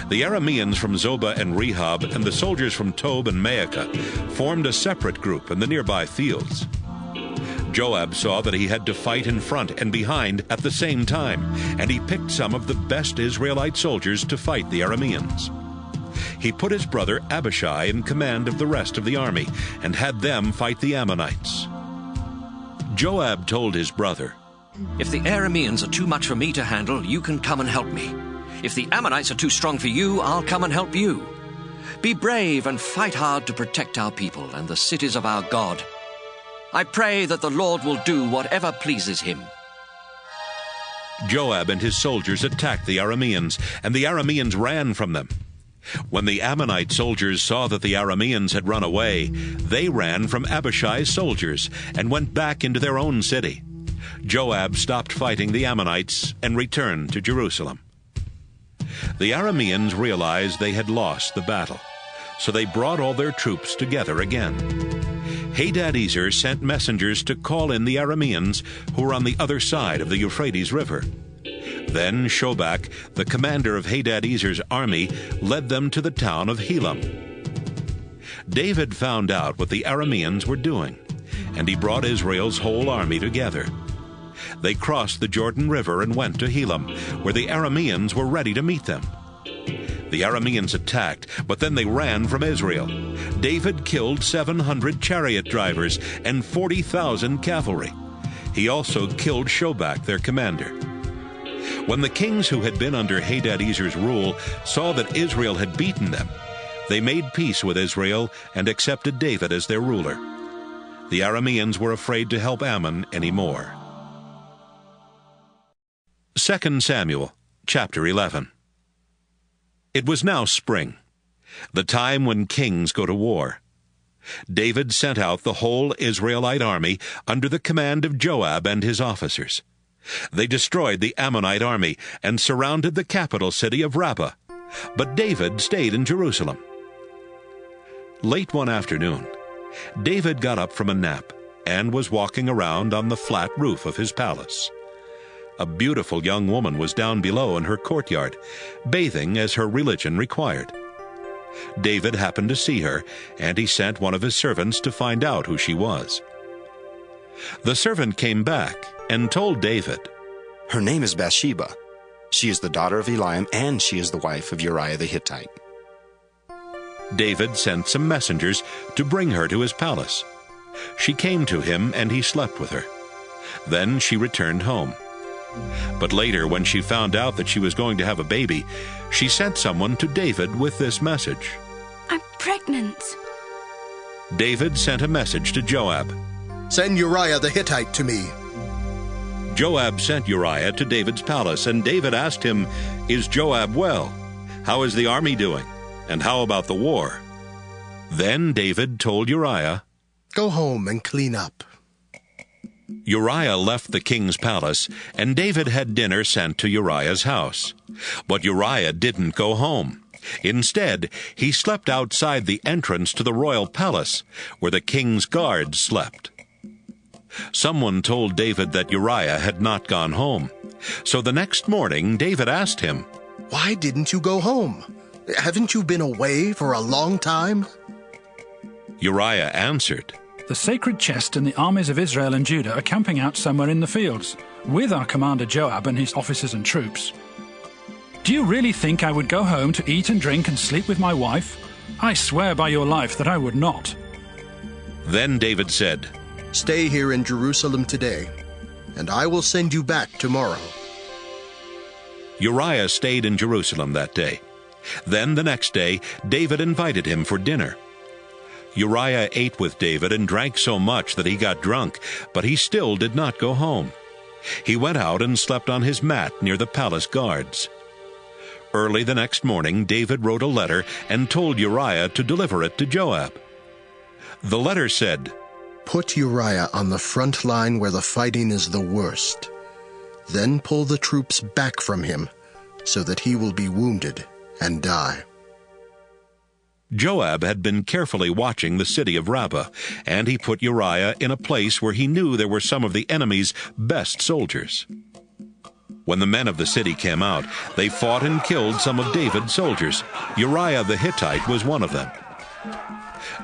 S2: The Arameans from Zobah and Rehob and the soldiers from Tob and Maacah formed a separate group in the nearby fields. Joab saw that he had to fight in front and behind at the same time, and he picked some of the best Israelite soldiers to fight the Arameans. He put his brother Abishai in command of the rest of the army and had them fight the Ammonites. Joab told his brother,
S6: "If the Arameans are too much for me to handle, you can come and help me. If the Ammonites are too strong for you, I'll come and help you. Be brave and fight hard to protect our people and the cities of our God. I pray that the Lord will do whatever pleases him."
S2: Joab and his soldiers attacked the Arameans, and the Arameans ran from them. When the Ammonite soldiers saw that the Arameans had run away, they ran from Abishai's soldiers and went back into their own city. Joab stopped fighting the Ammonites and returned to Jerusalem. The Arameans realized they had lost the battle, so they brought all their troops together again. Hadadezer sent messengers to call in the Arameans who were on the other side of the Euphrates River. Then Shobak, the commander of Hadadezer's army, led them to the town of Helam. David found out what the Arameans were doing, and he brought Israel's whole army together. They crossed the Jordan River and went to Helam, where the Arameans were ready to meet them. The Arameans attacked, but then they ran from Israel. David killed 700 chariot drivers and 40,000 cavalry. He also killed Shobak, their commander. When the kings who had been under Hadadezer's rule saw that Israel had beaten them, they made peace with Israel and accepted David as their ruler. The Arameans were afraid to help Ammon anymore. 2 Samuel, chapter 11. It was now spring, the time when kings go to war. David sent out the whole Israelite army under the command of Joab and his officers. They destroyed the Ammonite army and surrounded the capital city of Rabbah, but David stayed in Jerusalem. Late one afternoon, David got up from a nap and was walking around on the flat roof of his palace. A beautiful young woman was down below in her courtyard, bathing as her religion required. David happened to see her, and he sent one of his servants to find out who she was. The servant came back and told David,
S17: "Her name is Bathsheba. She is the daughter of Eliam, and she is the wife of Uriah the Hittite."
S2: David sent some messengers to bring her to his palace. She came to him, and he slept with her. Then she returned home. But later, when she found out that she was going to have a baby, she sent someone to David with this message.
S18: "I'm pregnant."
S2: David sent a message to Joab.
S3: "Send Uriah the Hittite to me."
S2: Joab sent Uriah to David's palace, and David asked him, "Is Joab well? How is the army doing? And how about the war?" Then David told Uriah,
S3: "Go home and clean up."
S2: Uriah left the king's palace, and David had dinner sent to Uriah's house. But Uriah didn't go home. Instead, he slept outside the entrance to the royal palace, where the king's guards slept. Someone told David that Uriah had not gone home. So the next morning, David asked him,
S3: "Why didn't you go home? Haven't you been away for a long time?"
S2: Uriah answered,
S12: "The sacred chest and the armies of Israel and Judah are camping out somewhere in the fields, with our commander Joab and his officers and troops. Do you really think I would go home to eat and drink and sleep with my wife? I swear by your life that I would not."
S2: Then David said,
S3: "Stay here in Jerusalem today, and I will send you back tomorrow."
S2: Uriah stayed in Jerusalem that day. Then the next day, David invited him for dinner. Uriah ate with David and drank so much that he got drunk, but he still did not go home. He went out and slept on his mat near the palace guards. Early the next morning, David wrote a letter and told Uriah to deliver it to Joab. The letter said,
S3: "Put Uriah on the front line where the fighting is the worst. Then pull the troops back from him, so that he will be wounded and die."
S2: Joab had been carefully watching the city of Rabbah, and he put Uriah in a place where he knew there were some of the enemy's best soldiers. When the men of the city came out, they fought and killed some of David's soldiers. Uriah the Hittite was one of them.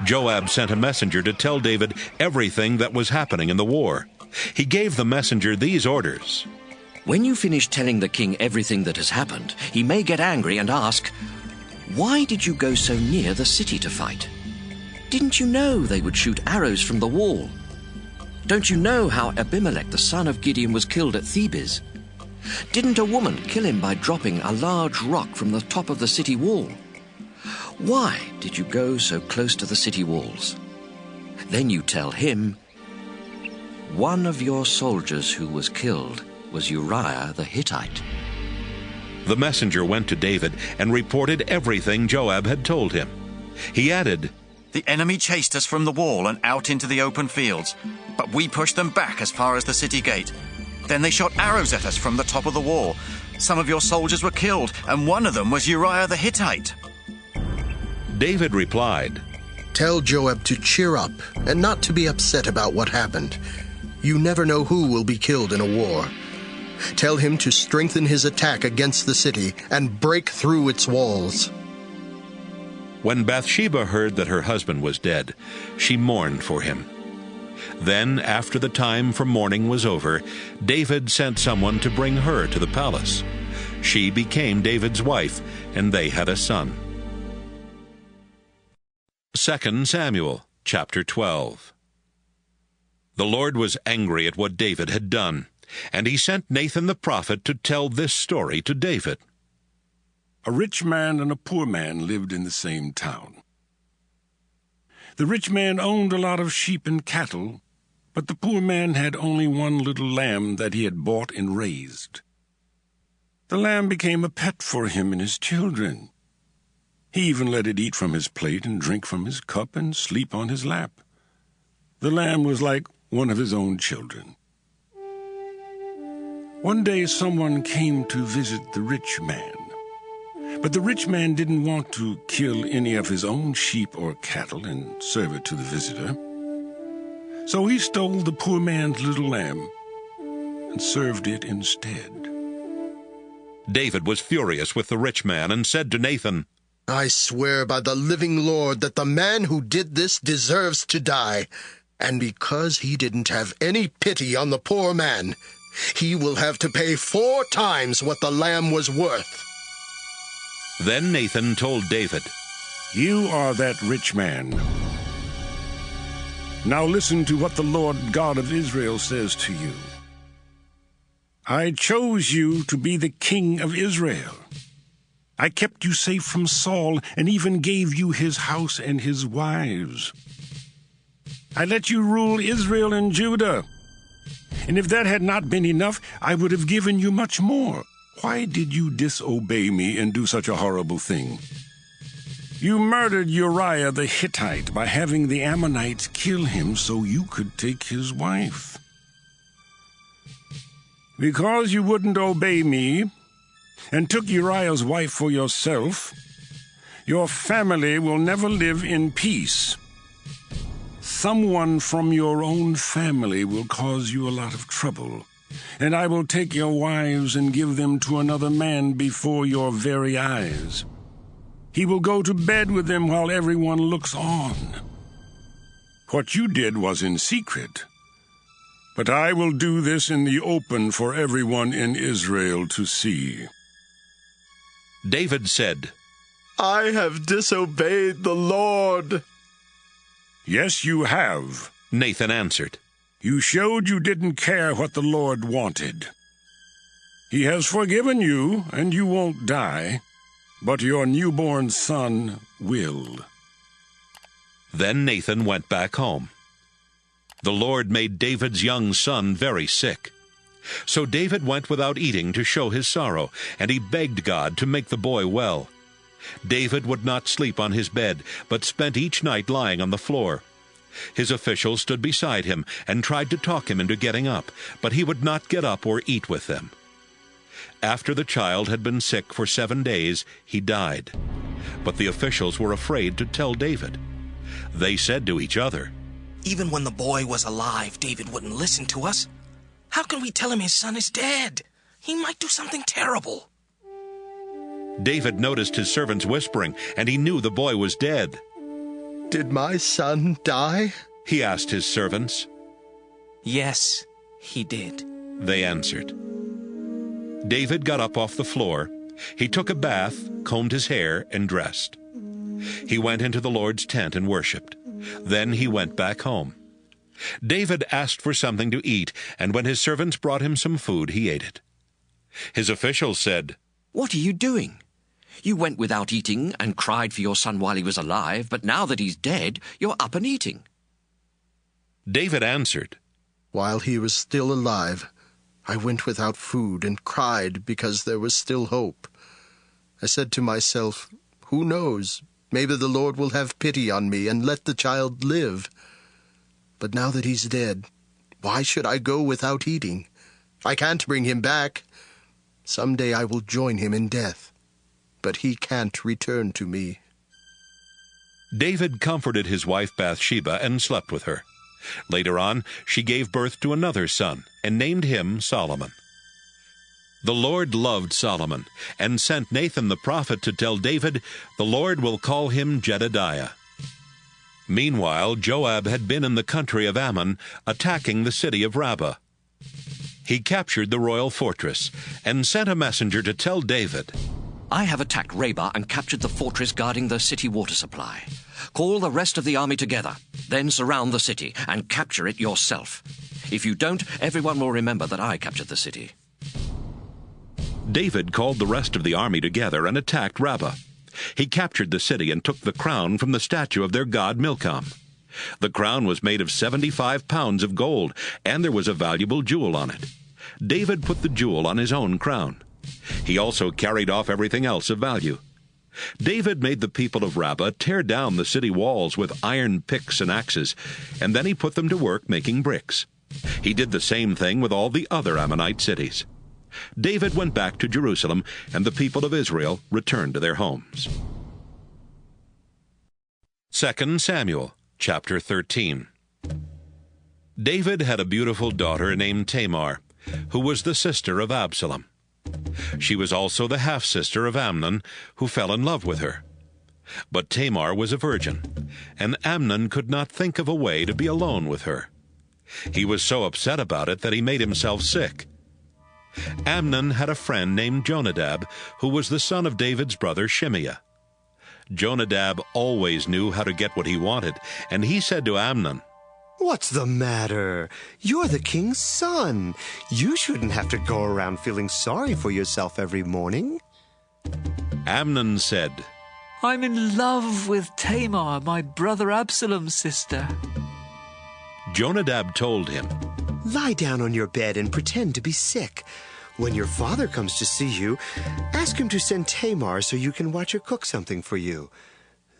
S2: Joab sent a messenger to tell David everything that was happening in the war. He gave the messenger these orders.
S6: When you finish telling the king everything that has happened, he may get angry and ask, "Why did you go so near the city to fight? Didn't you know they would shoot arrows from the wall? Don't you know how Abimelech the son of Gideon was killed at Thebez? Didn't a woman kill him by dropping a large rock from the top of the city wall? Why did you go so close to the city walls?" Then you tell him, "One of your soldiers who was killed was Uriah the Hittite."
S2: The messenger went to David and reported everything Joab had told him. He added,
S19: "The enemy chased us from the wall and out into the open fields, but we pushed them back as far as the city gate. Then they shot arrows at us from the top of the wall. Some of your soldiers were killed, and one of them was Uriah the Hittite."
S2: David replied,
S3: "Tell Joab to cheer up and not to be upset about what happened. You never know who will be killed in a war. Tell him to strengthen his attack against the city and break through its walls."
S2: When Bathsheba heard that her husband was dead, she mourned for him. Then, after the time for mourning was over, David sent someone to bring her to the palace. She became David's wife, and they had a son. 2 Samuel chapter 12. The Lord was angry at what David had done, and he sent Nathan the prophet to tell this story to David.
S20: A rich man and a poor man lived in the same town. The rich man owned a lot of sheep and cattle, but the poor man had only one little lamb that he had bought and raised. The lamb became a pet for him and his children. He even let it eat from his plate and drink from his cup and sleep on his lap. The lamb was like one of his own children. One day someone came to visit the rich man. But the rich man didn't want to kill any of his own sheep or cattle and serve it to the visitor. So he stole the poor man's little lamb and served it instead.
S2: David was furious with the rich man and said to Nathan,
S3: "I swear by the living Lord that the man who did this deserves to die. And because he didn't have any pity on the poor man, he will have to pay 4 times what the lamb was worth."
S2: Then Nathan told David,
S20: "You are that rich man. Now listen to what the Lord God of Israel says to you. I chose you to be the king of Israel. I kept you safe from Saul and even gave you his house and his wives. I let you rule Israel and Judah. And if that had not been enough, I would have given you much more. Why did you disobey me and do such a horrible thing? You murdered Uriah the Hittite by having the Ammonites kill him so you could take his wife. Because you wouldn't obey me and took Uriah's wife for yourself, your family will never live in peace. Someone from your own family will cause you a lot of trouble, and I will take your wives and give them to another man before your very eyes. He will go to bed with them while everyone looks on. What you did was in secret, but I will do this in the open for everyone in Israel to see."
S2: David said,
S3: "I have disobeyed the Lord."
S20: "Yes, you have,"
S2: Nathan answered.
S20: "You showed you didn't care what the Lord wanted. He has forgiven you, and you won't die, but your newborn son will."
S2: Then Nathan went back home. The Lord made David's young son very sick. So David went without eating to show his sorrow, and he begged God to make the boy well. David would not sleep on his bed, but spent each night lying on the floor. His officials stood beside him and tried to talk him into getting up, but he would not get up or eat with them. After the child had been sick for 7 days, he died. But the officials were afraid to tell David. They said to each other,
S10: "Even when the boy was alive, David wouldn't listen to us. How can we tell him his son is dead? He might do something terrible."
S2: David noticed his servants whispering, and he knew the boy was dead.
S3: "Did my son die?"
S2: he asked his servants.
S10: "Yes, he did,"
S2: they answered. David got up off the floor. He took a bath, combed his hair, and dressed. He went into the Lord's tent and worshipped. Then he went back home. David asked for something to eat, and when his servants brought him some food, he ate it. His officials said,
S6: "What are you doing? You went without eating and cried for your son while he was alive, but now that he's dead, you're up and eating."
S2: David answered,
S3: "While he was still alive, I went without food and cried because there was still hope. I said to myself, 'Who knows? Maybe the Lord will have pity on me and let the child live.' But now that he's dead, why should I go without eating? I can't bring him back. Someday I will join him in death, but he can't return to me."
S2: David comforted his wife Bathsheba and slept with her. Later on, she gave birth to another son and named him Solomon. The Lord loved Solomon and sent Nathan the prophet to tell David, "The Lord will call him Jedediah." Meanwhile, Joab had been in the country of Ammon, attacking the city of Rabbah. He captured the royal fortress and sent a messenger to tell David,
S6: "I have attacked Rabbah and captured the fortress guarding the city water supply. Call the rest of the army together, then surround the city and capture it yourself. If you don't, everyone will remember that I captured the city."
S2: David called the rest of the army together and attacked Rabbah. He captured the city and took the crown from the statue of their god Milcom. The crown was made of 75 pounds of gold, and there was a valuable jewel on it. David put the jewel on his own crown. He also carried off everything else of value. David made the people of Rabbah tear down the city walls with iron picks and axes, and then he put them to work making bricks. He did the same thing with all the other Ammonite cities. David went back to Jerusalem, and the people of Israel returned to their homes. 2 Samuel chapter 13. David had a beautiful daughter named Tamar, who was the sister of Absalom. She was also the half-sister of Amnon, who fell in love with her. But Tamar was a virgin, and Amnon could not think of a way to be alone with her. He was so upset about it that he made himself sick. Amnon had a friend named Jonadab, who was the son of David's brother Shimeah. Jonadab always knew how to get what he wanted, and he said to Amnon,
S21: "What's the matter? You're the king's son. You shouldn't have to go around feeling sorry for yourself every morning."
S2: Amnon said,
S9: "I'm in love with Tamar, my brother Absalom's sister."
S2: Jonadab told him,
S21: "Lie down on your bed and pretend to be sick. When your father comes to see you, ask him to send Tamar so you can watch her cook something for you.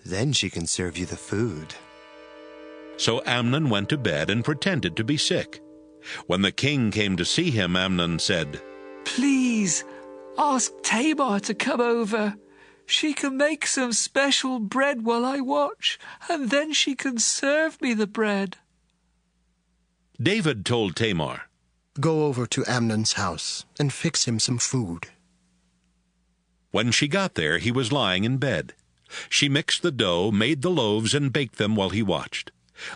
S21: Then she can serve you the food."
S2: So Amnon went to bed and pretended to be sick. When the king came to see him, Amnon said,
S9: "Please, ask Tamar to come over. She can make some special bread while I watch, and then she can serve me the bread."
S2: David told Tamar,
S3: "Go over to Amnon's house and fix him some food."
S2: When she got there, he was lying in bed. She mixed the dough, made the loaves, and baked them while he watched.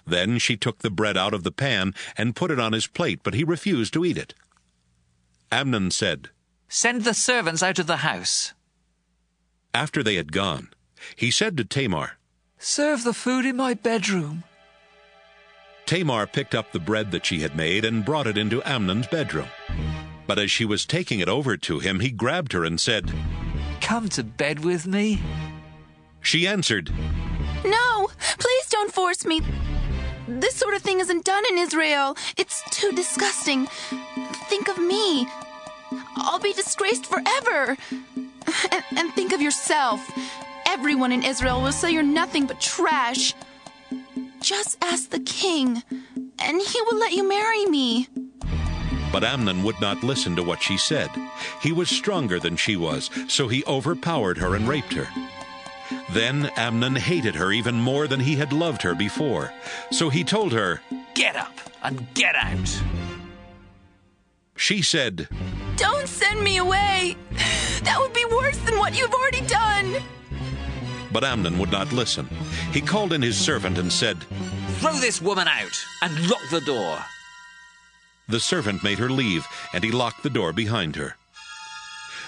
S2: Then she took the bread out of the pan and put it on his plate, but he refused to eat it. Amnon said,
S9: "Send the servants out of the house."
S2: After they had gone, he said to Tamar,
S9: "Serve the food in my bedroom."
S2: Tamar picked up the bread that she had made and brought it into Amnon's bedroom. But as she was taking it over to him, he grabbed her and said,
S9: "Come to bed with me."
S2: She answered,
S18: No, please don't force me. This sort of thing isn't done in Israel. It's too disgusting. Think of me. I'll be disgraced forever. And think of yourself. Everyone in Israel will say you're nothing but trash. Just ask the king, and he will let you marry me.
S2: But Amnon would not listen to what she said. He was stronger than she was, so he overpowered her and raped her. Then Amnon hated her even more than he had loved her before. So he told her,
S9: "Get up and get out."
S2: She said,
S18: Don't send me away. That would be worse than what you've already done.
S2: But Amnon would not listen. He called in his servant and said,
S9: "Throw this woman out and lock the door."
S2: The servant made her leave, and he locked the door behind her.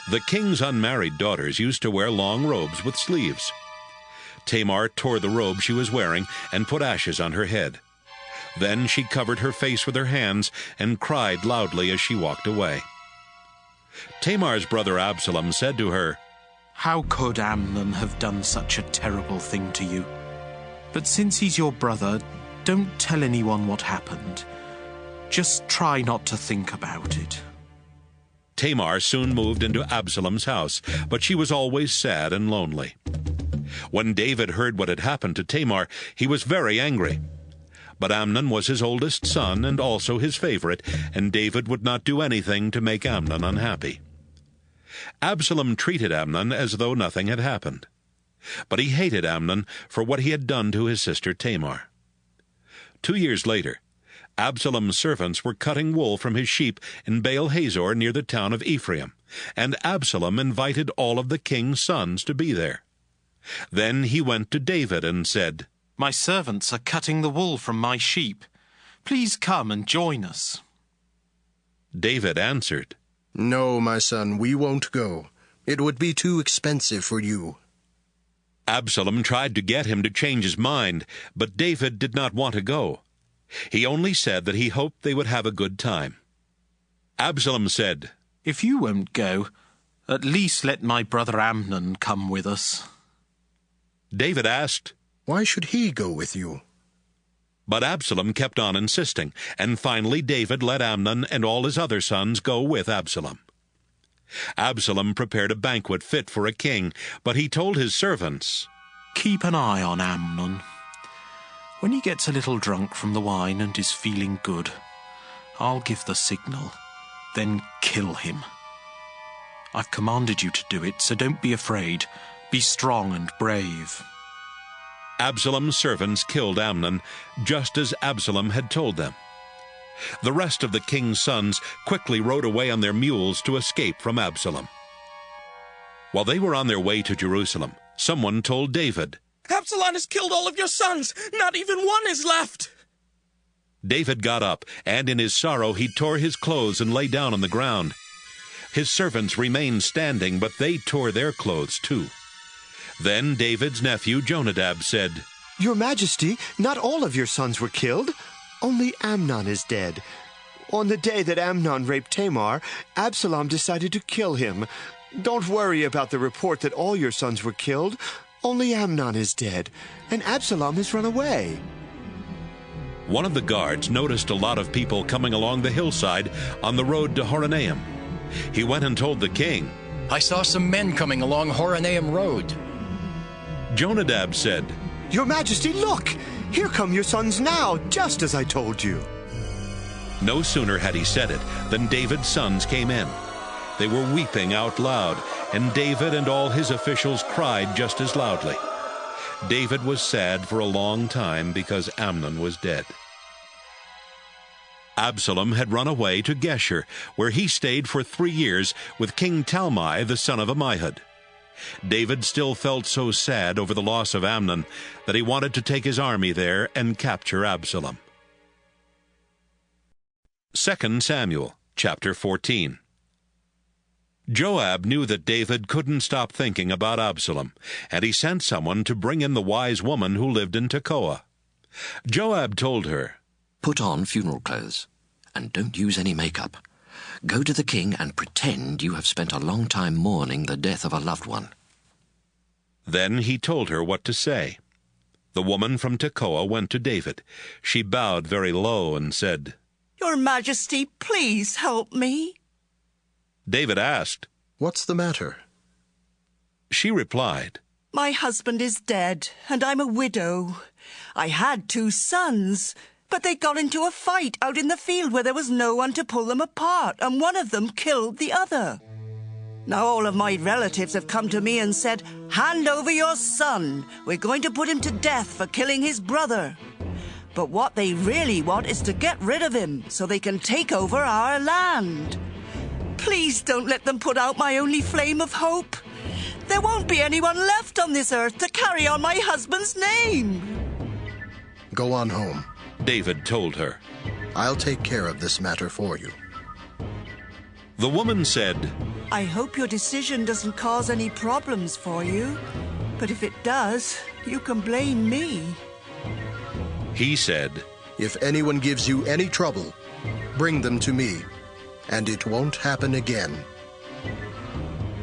S2: The king's unmarried daughters used to wear long robes with sleeves. Tamar tore the robe she was wearing and put ashes on her head. Then she covered her face with her hands and cried loudly as she walked away. Tamar's brother Absalom said to her,
S1: "How could Amnon have done such a terrible thing to you? But since he's your brother, don't tell anyone what happened. Just try not to think about it."
S2: Tamar soon moved into Absalom's house, but she was always sad and lonely. When David heard what had happened to Tamar, he was very angry. But Amnon was his oldest son and also his favorite, and David would not do anything to make Amnon unhappy. Absalom treated Amnon as though nothing had happened. But he hated Amnon for what he had done to his sister Tamar. 2 years later, Absalom's servants were cutting wool from his sheep in Baal Hazor near the town of Ephraim, and Absalom invited all of the king's sons to be there. Then he went to David and said,
S1: "My servants are cutting the wool from my sheep. Please come and join us."
S2: David answered,
S3: "No, my son, we won't go. It would be too expensive for you."
S2: Absalom tried to get him to change his mind, but David did not want to go. He only said that he hoped they would have a good time. Absalom said,
S1: "If you won't go, at least let my brother Amnon come with us."
S2: David asked,
S3: "Why should he go with you?"
S2: But Absalom kept on insisting, and finally David let Amnon and all his other sons go with Absalom. Absalom prepared a banquet fit for a king, but he told his servants,
S1: "Keep an eye on Amnon. When he gets a little drunk from the wine and is feeling good, I'll give the signal, then kill him. I've commanded you to do it, so don't be afraid. Be strong and brave."
S2: Absalom's servants killed Amnon, just as Absalom had told them. The rest of the king's sons quickly rode away on their mules to escape from Absalom. While they were on their way to Jerusalem, someone told David,
S22: "Absalom has killed all of your sons. Not even one is left."
S2: David got up, and in his sorrow he tore his clothes and lay down on the ground. His servants remained standing, but they tore their clothes too. Then David's nephew Jonadab said,
S21: "Your Majesty, not all of your sons were killed. Only Amnon is dead. On the day that Amnon raped Tamar, Absalom decided to kill him. Don't worry about the report that all your sons were killed. Only Amnon is dead, and Absalom has run away."
S2: One of the guards noticed a lot of people coming along the hillside on the road to Horonaim. He went and told the king,
S23: "I saw some men coming along Horonaim Road."
S2: Jonadab said,
S21: "Your Majesty, look! Here come your sons now, just as I told you."
S2: No sooner had he said it than David's sons came in. They were weeping out loud, and David and all his officials cried just as loudly. David was sad for a long time because Amnon was dead. Absalom had run away to Geshur, where he stayed for 3 years with King Talmai, the son of Ammihud. David still felt so sad over the loss of Amnon that he wanted to take his army there and capture Absalom. 2 Samuel, chapter 14. Joab knew that David couldn't stop thinking about Absalom, and he sent someone to bring in the wise woman who lived in Tekoa. Joab told her,
S6: "Put on funeral clothes, and don't use any makeup. Go to the king and pretend you have spent a long time mourning the death of a loved one."
S2: Then he told her what to say. The woman from Tekoa went to David. She bowed very low and said,
S4: "Your Majesty, please help me."
S2: David asked,
S3: "What's the matter?"
S2: She replied,
S4: "My husband is dead, and I'm a widow. I had 2 sons, but they got into a fight out in the field where there was no one to pull them apart, and one of them killed the other. Now all of my relatives have come to me and said, 'Hand over your son. We're going to put him to death for killing his brother.' But what they really want is to get rid of him so they can take over our land. Please don't let them put out my only flame of hope. There won't be anyone left on this earth to carry on my husband's name."
S3: "Go on home,"
S2: David told her.
S3: "I'll take care of this matter for you."
S2: The woman said,
S4: "I hope your decision doesn't cause any problems for you. But if it does, you can blame me."
S2: He said,
S3: "If anyone gives you any trouble, bring them to me, and it won't happen again."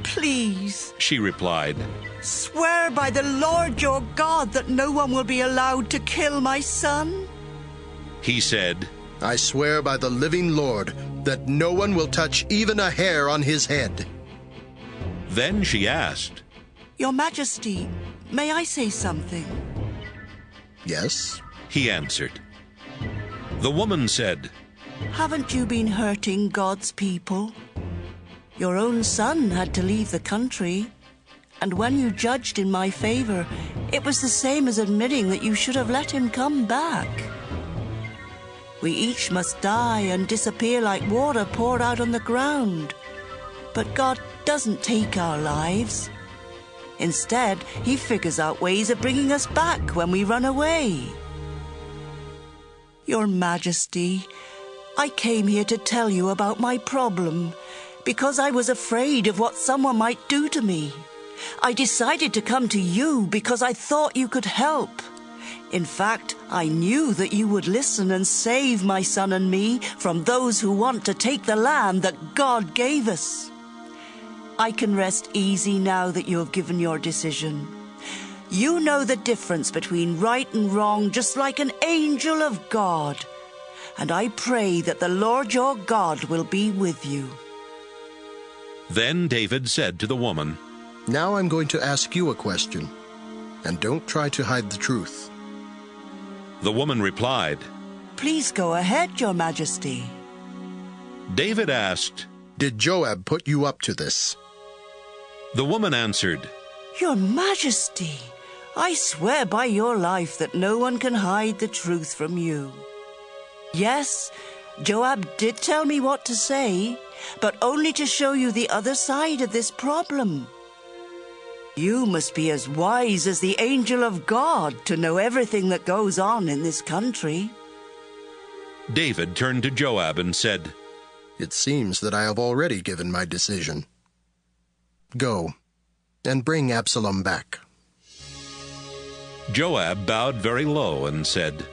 S4: "Please,"
S2: she replied,
S4: "swear by the Lord your God that no one will be allowed to kill my son."
S2: He said,
S3: "I swear by the living Lord that no one will touch even a hair on his head."
S2: Then she asked,
S4: "Your Majesty, may I say something?"
S3: "Yes,"
S2: he answered. The woman said,
S4: "Haven't you been hurting God's people? Your own son had to leave the country, and when you judged in my favor, it was the same as admitting that you should have let him come back. We each must die and disappear like water poured out on the ground. But God doesn't take our lives. Instead, he figures out ways of bringing us back when we run away. Your Majesty, I came here to tell you about my problem because I was afraid of what someone might do to me. I decided to come to you because I thought you could help. In fact, I knew that you would listen and save my son and me from those who want to take the land that God gave us. I can rest easy now that you have given your decision. You know the difference between right and wrong just like an angel of God. And I pray that the Lord your God will be with you."
S2: Then David said to the woman,
S3: "Now I'm going to ask you a question, and don't try to hide the truth."
S2: The woman replied,
S4: "Please go ahead, Your Majesty."
S2: David asked,
S3: "Did Joab put you up to this?"
S2: The woman answered,
S4: "Your Majesty, I swear by your life that no one can hide the truth from you. Yes, Joab did tell me what to say, but only to show you the other side of this problem. You must be as wise as the angel of God to know everything that goes on in this country."
S2: David turned to Joab and said,
S3: "It seems that I have already given my decision. Go, and bring Absalom back."
S2: Joab bowed very low and said,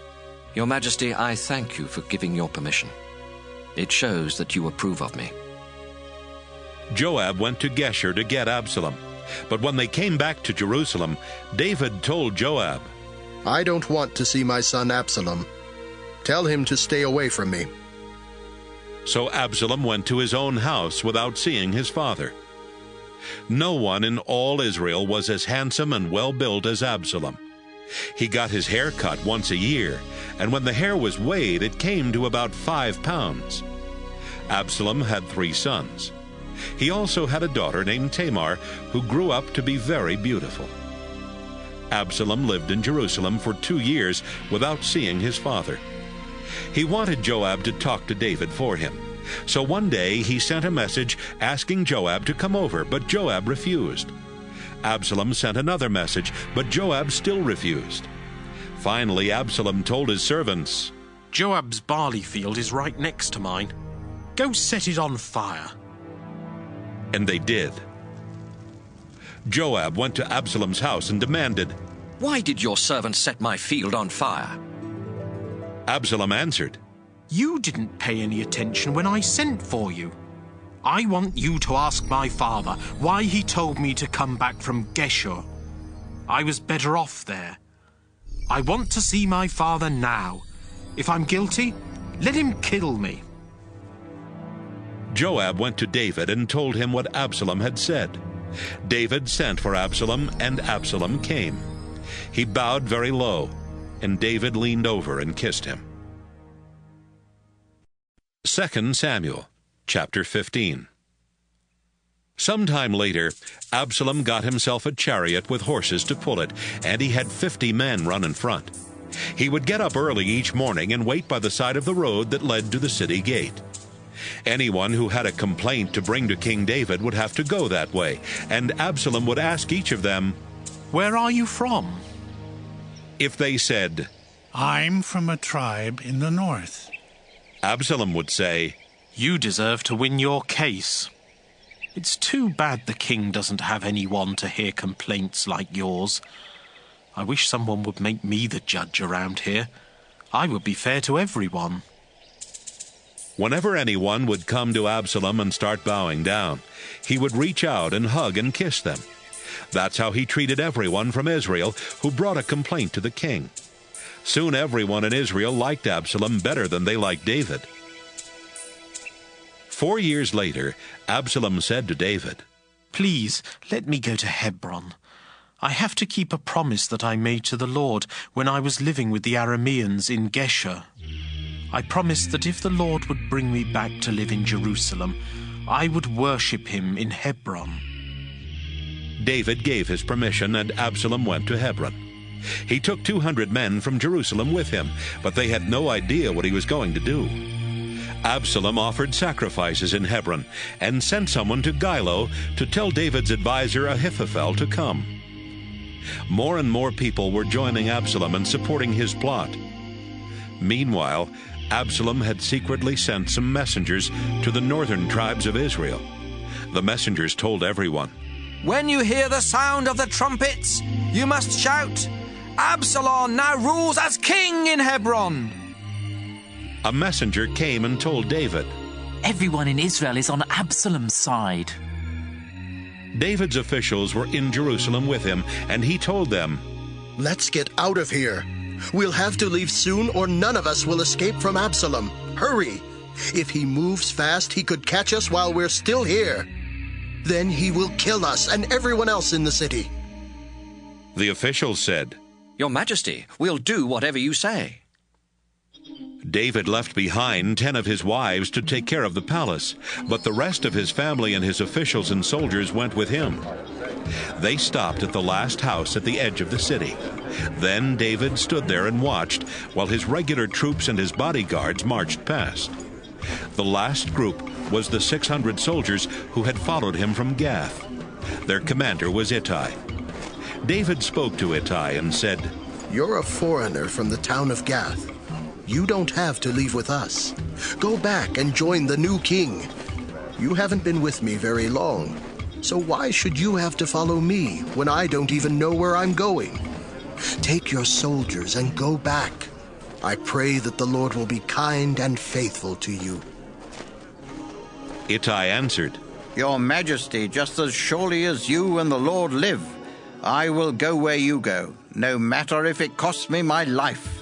S6: "Your Majesty, I thank you for giving your permission. It shows that you approve of me."
S2: Joab went to Geshur to get Absalom. But when they came back to Jerusalem, David told Joab,
S3: "I don't want to see my son Absalom. Tell him to stay away from me."
S2: So Absalom went to his own house without seeing his father. No one in all Israel was as handsome and well-built as Absalom. He got his hair cut once a year, and when the hair was weighed, it came to about 5 pounds. Absalom had 3 sons. He also had a daughter named Tamar, who grew up to be very beautiful. Absalom lived in Jerusalem for 2 years without seeing his father. He wanted Joab to talk to David for him. So one day he sent a message asking Joab to come over, but Joab refused. Absalom sent another message, but Joab still refused. Finally, Absalom told his servants,
S1: "Joab's barley field is right next to mine. Go set it on fire."
S2: And they did. Joab went to Absalom's house and demanded,
S6: "Why did your servant set my field on fire?"
S2: Absalom answered,
S1: You didn't pay any attention when I sent for you. I want you to ask my father why he told me to come back from Geshur. I was better off there. I want to see my father now. If I'm guilty, let him kill me."
S2: Joab went to David and told him what Absalom had said. David sent for Absalom, and Absalom came. He bowed very low, and David leaned over and kissed him. 2 Samuel, chapter 15. Some time later, Absalom got himself a chariot with horses to pull it, and he had 50 men run in front. He would get up early each morning and wait by the side of the road that led to the city gate. Anyone who had a complaint to bring to King David would have to go that way, and Absalom would ask each of them,
S1: "Where are you from?"
S2: If they said,
S7: "I'm from a tribe in the north,"
S2: Absalom would say,
S1: "You deserve to win your case. It's too bad the king doesn't have anyone to hear complaints like yours. I wish someone would make me the judge around here. I would be fair to everyone."
S2: Whenever anyone would come to Absalom and start bowing down, he would reach out and hug and kiss them. That's how he treated everyone from Israel who brought a complaint to the king. Soon everyone in Israel liked Absalom better than they liked David. 4 years later, Absalom said to David,
S1: "Please, let me go to Hebron. I have to keep a promise that I made to the Lord when I was living with the Arameans in Geshur. I promised that if the Lord would bring me back to live in Jerusalem, I would worship him in Hebron."
S2: David gave his permission, and Absalom went to Hebron. He took 200 men from Jerusalem with him, but they had no idea what he was going to do. Absalom offered sacrifices in Hebron and sent someone to Gilo to tell David's advisor Ahithophel to come. More and more people were joining Absalom and supporting his plot. Meanwhile, Absalom had secretly sent some messengers to the northern tribes of Israel. The messengers told everyone,
S8: "When you hear the sound of the trumpets, you must shout, 'Absalom now rules as king in Hebron.'"
S2: A messenger came and told David,
S11: "Everyone in Israel is on Absalom's side."
S2: David's officials were in Jerusalem with him, and he told them,
S3: "Let's get out of here. We'll have to leave soon, or none of us will escape from Absalom. Hurry! If he moves fast, he could catch us while we're still here. Then he will kill us and everyone else in the city."
S2: The officials said,
S6: "Your Majesty, we'll do whatever you say."
S2: David left behind 10 of his wives to take care of the palace, but the rest of his family and his officials and soldiers went with him. They stopped at the last house at the edge of the city. Then David stood there and watched while his regular troops and his bodyguards marched past. The last group was the 600 soldiers who had followed him from Gath. Their commander was Ittai. David spoke to Ittai and said,
S3: "You're a foreigner from the town of Gath. You don't have to leave with us. Go back and join the new king. You haven't been with me very long, so why should you have to follow me when I don't even know where I'm going? Take your soldiers and go back. I pray that the Lord will be kind and faithful to you."
S2: Ittai answered,
S24: "Your Majesty, just as surely as you and the Lord live, I will go where you go, no matter if it costs me my life."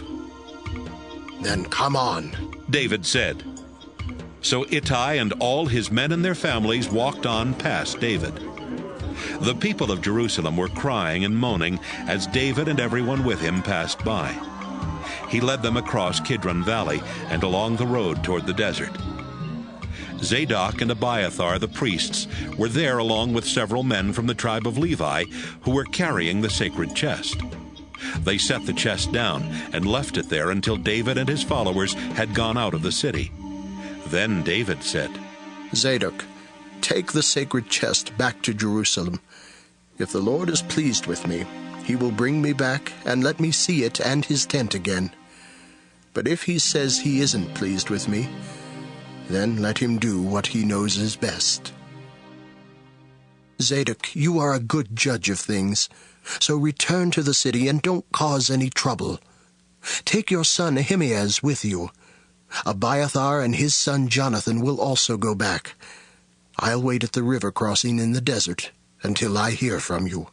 S3: "Then come on,"
S2: David said. So Ittai and all his men and their families walked on past David. The people of Jerusalem were crying and moaning as David and everyone with him passed by. He led them across Kidron Valley and along the road toward the desert. Zadok and Abiathar, the priests, were there along with several men from the tribe of Levi who were carrying the sacred chest. They set the chest down and left it there until David and his followers had gone out of the city. Then David said,
S3: "Zadok, take the sacred chest back to Jerusalem. If the Lord is pleased with me, he will bring me back and let me see it and his tent again. But if he says he isn't pleased with me, then let him do what he knows is best. Zadok, you are a good judge of things, so return to the city and don't cause any trouble. Take your son Ahimaaz with you. Abiathar and his son Jonathan will also go back. I'll wait at the river crossing in the desert until I hear from you."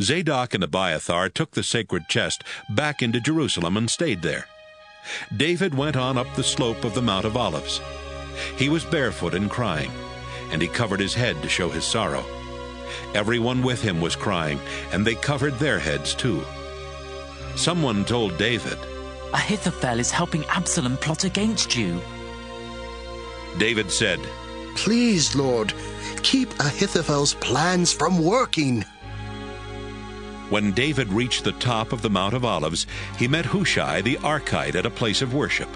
S2: Zadok and Abiathar took the sacred chest back into Jerusalem and stayed there. David went on up the slope of the Mount of Olives. He was barefoot and crying, and he covered his head to show his sorrow. Everyone with him was crying, and they covered their heads too. Someone told David,
S11: "Ahithophel is helping Absalom plot against you."
S2: David said,
S3: "Please, Lord, keep Ahithophel's plans from working."
S2: When David reached the top of the Mount of Olives, he met Hushai the Archite at a place of worship.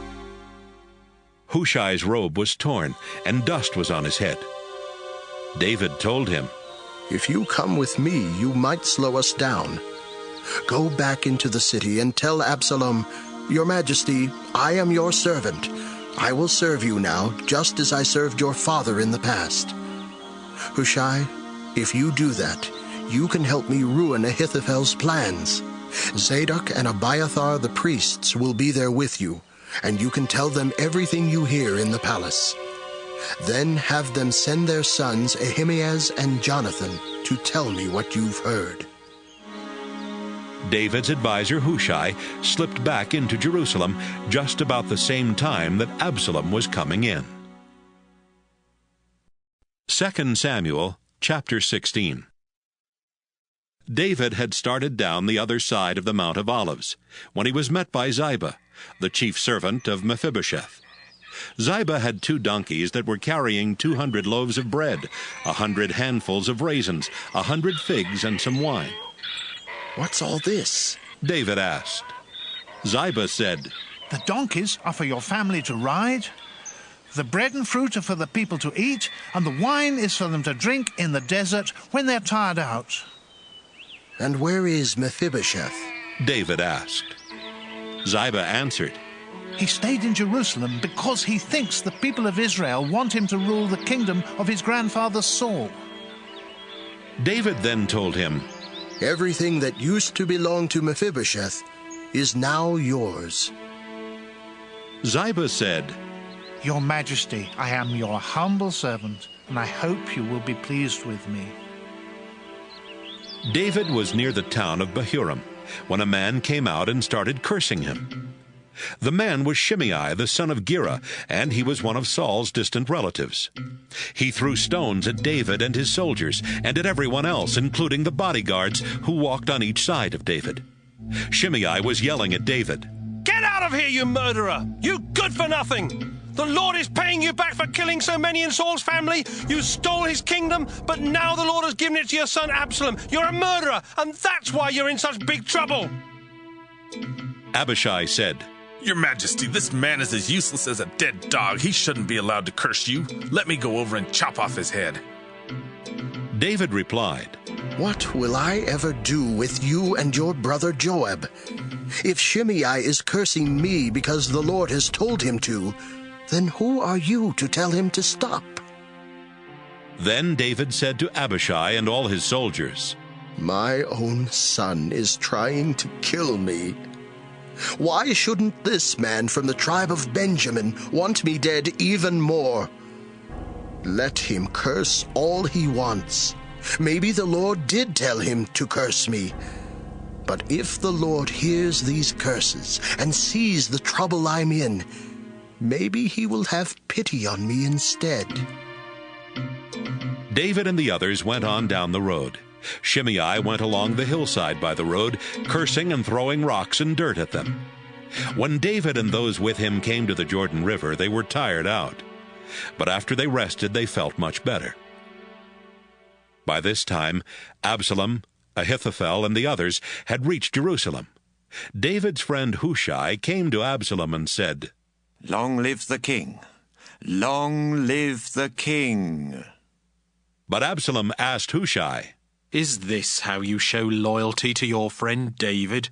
S2: Hushai's robe was torn, and dust was on his head. David told him,
S3: "If you come with me, you might slow us down. Go back into the city and tell Absalom, 'Your Majesty, I am your servant. I will serve you now, just as I served your father in the past.' Hushai, if you do that, you can help me ruin Ahithophel's plans. Zadok and Abiathar the priests will be there with you, and you can tell them everything you hear in the palace. Then have them send their sons Ahimaaz and Jonathan to tell me what you've heard."
S2: David's advisor Hushai slipped back into Jerusalem just about the same time that Absalom was coming in. 2 Samuel chapter 16. David had started down the other side of the Mount of Olives when he was met by Ziba, the chief servant of Mephibosheth. Ziba had 2 donkeys that were carrying 200 loaves of bread, 100 handfuls of raisins, 100 figs, and some wine.
S3: "What's all this?"
S2: David asked. Ziba said,
S7: "The donkeys are for your family to ride, the bread and fruit are for the people to eat, and the wine is for them to drink in the desert when they're tired out."
S3: "And where is Mephibosheth?"
S2: David asked. Ziba answered,
S7: "He stayed in Jerusalem because he thinks the people of Israel want him to rule the kingdom of his grandfather Saul."
S2: David then told him,
S3: "Everything that used to belong to Mephibosheth is now yours."
S2: Ziba said,
S7: "Your Majesty, I am your humble servant, and I hope you will be pleased with me."
S2: David was near the town of Bahurim when a man came out and started cursing him. The man was Shimei, the son of Gera, and he was one of Saul's distant relatives. He threw stones at David and his soldiers, and at everyone else, including the bodyguards who walked on each side of David. Shimei was yelling at David,
S5: "Get out of here, you murderer! You good-for-nothing! The Lord is paying you back for killing so many in Saul's family. You stole his kingdom, but now the Lord has given it to your son Absalom. You're a murderer, and that's why you're in such big trouble."
S2: Abishai said,
S13: "Your Majesty, this man is as useless as a dead dog. He shouldn't be allowed to curse you. Let me go over and chop off his head."
S2: David replied,
S3: "What will I ever do with you and your brother Joab? If Shimei is cursing me because the Lord has told him to, then who are you to tell him to stop?"
S2: Then David said to Abishai and all his soldiers,
S3: "My own son is trying to kill me. Why shouldn't this man from the tribe of Benjamin want me dead even more? Let him curse all he wants. Maybe the Lord did tell him to curse me. But if the Lord hears these curses and sees the trouble I'm in, maybe he will have pity on me instead."
S2: David and the others went on down the road. Shimei went along the hillside by the road, cursing and throwing rocks and dirt at them. When David and those with him came to the Jordan River, they were tired out. But after they rested, they felt much better. By this time, Absalom, Ahithophel, and the others had reached Jerusalem. David's friend Hushai came to Absalom and said,
S6: "Long live the king! Long live the king!"
S2: But Absalom asked Hushai,
S1: "Is this how you show loyalty to your friend David?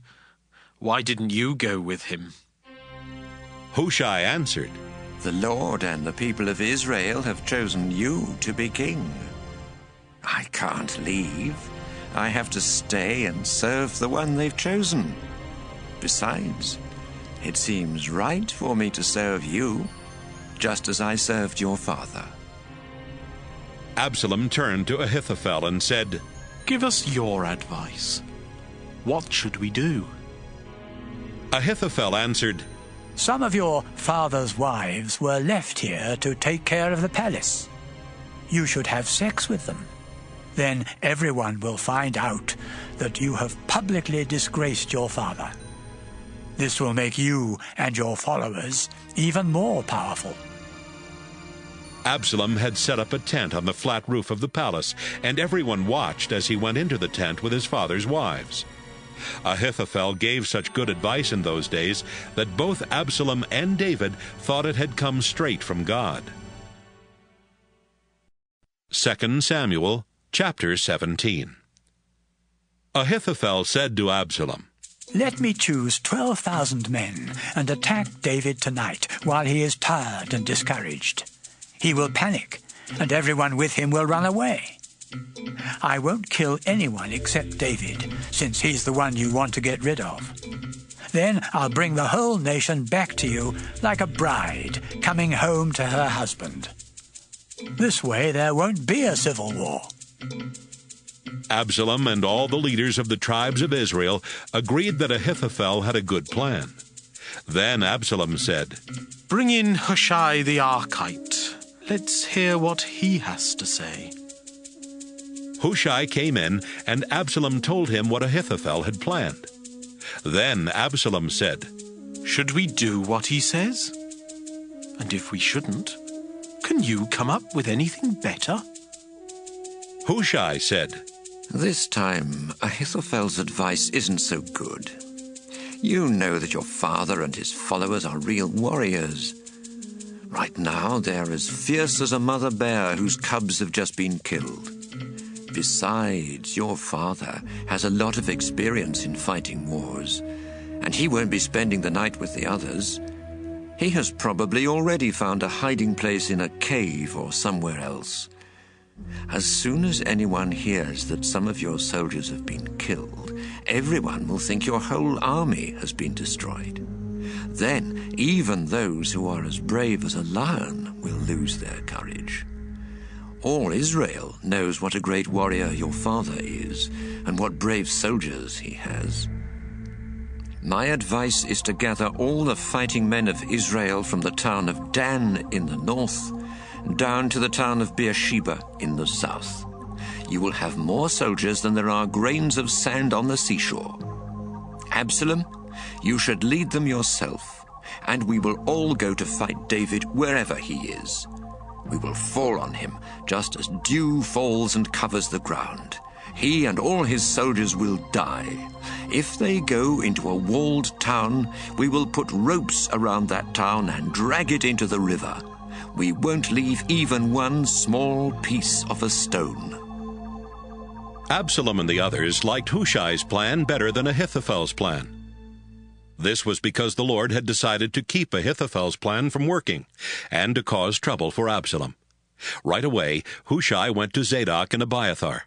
S1: Why didn't you go with him?"
S2: Hushai answered,
S6: "The Lord and the people of Israel have chosen you to be king. I can't leave. I have to stay and serve the one they've chosen. Besides,
S14: It seems right for me to serve you, just as I served your father.
S2: Absalom turned to Ahithophel and said,
S1: Give us your advice. What should we do?
S2: Ahithophel answered,
S15: Some of your father's wives were left here to take care of the palace. You should have sex with them. Then everyone will find out that you have publicly disgraced your father. This will make you and your followers even more powerful.
S2: Absalom had set up a tent on the flat roof of the palace, and everyone watched as he went into the tent with his father's wives. Ahithophel gave such good advice in those days that both Absalom and David thought it had come straight from God. 2 Samuel chapter 17. Ahithophel said to Absalom,
S15: Let me choose 12,000 men and attack David tonight while he is tired and discouraged. He will panic, and everyone with him will run away. I won't kill anyone except David, since he's the one you want to get rid of. Then I'll bring the whole nation back to you like a bride coming home to her husband. This way there won't be a civil war.
S2: Absalom and all the leaders of the tribes of Israel agreed that Ahithophel had a good plan. Then Absalom said,
S1: Bring in Hushai the Archite. Let's hear what he has to say.
S2: Hushai came in, and Absalom told him what Ahithophel had planned. Then Absalom said,
S1: Should we do what he says? And if we shouldn't, can you come up with anything better?
S2: Hushai said,
S14: This time, Ahithophel's advice isn't so good. You know that your father and his followers are real warriors. Right now, they're as fierce as a mother bear whose cubs have just been killed. Besides, your father has a lot of experience in fighting wars, and he won't be spending the night with the others. He has probably already found a hiding place in a cave or somewhere else. As soon as anyone hears that some of your soldiers have been killed, everyone will think your whole army has been destroyed. Then, even those who are as brave as a lion will lose their courage. All Israel knows what a great warrior your father is, and what brave soldiers he has. My advice is to gather all the fighting men of Israel from the town of Dan in the north, down to the town of Beersheba in the south. You will have more soldiers than there are grains of sand on the seashore. Absalom, you should lead them yourself, and we will all go to fight David wherever he is. We will fall on him, just as dew falls and covers the ground. He and all his soldiers will die. If they go into a walled town, we will put ropes around that town and drag it into the river. We won't leave even one small piece of a stone.
S2: Absalom and the others liked Hushai's plan better than Ahithophel's plan. This was because the Lord had decided to keep Ahithophel's plan from working and to cause trouble for Absalom. Right away, Hushai went to Zadok and Abiathar.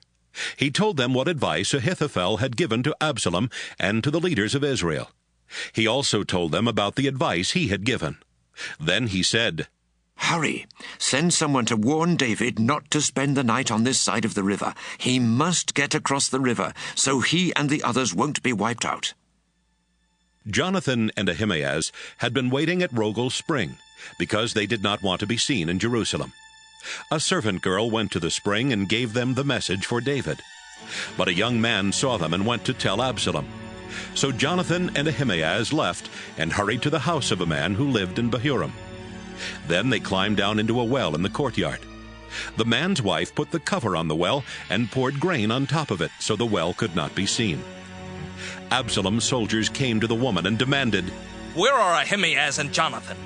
S2: He told them what advice Ahithophel had given to Absalom and to the leaders of Israel. He also told them about the advice he had given. Then he said,
S14: Hurry, send someone to warn David not to spend the night on this side of the river. He must get across the river, so he and the others won't be wiped out.
S2: Jonathan and Ahimaaz had been waiting at Rogel Spring because they did not want to be seen in Jerusalem. A servant girl went to the spring and gave them the message for David. But a young man saw them and went to tell Absalom. So Jonathan and Ahimaaz left and hurried to the house of a man who lived in Bahurim. Then they climbed down into a well in the courtyard. The man's wife put the cover on the well and poured grain on top of it so the well could not be seen. Absalom's soldiers came to the woman and demanded,
S22: Where are Ahimaaz and Jonathan?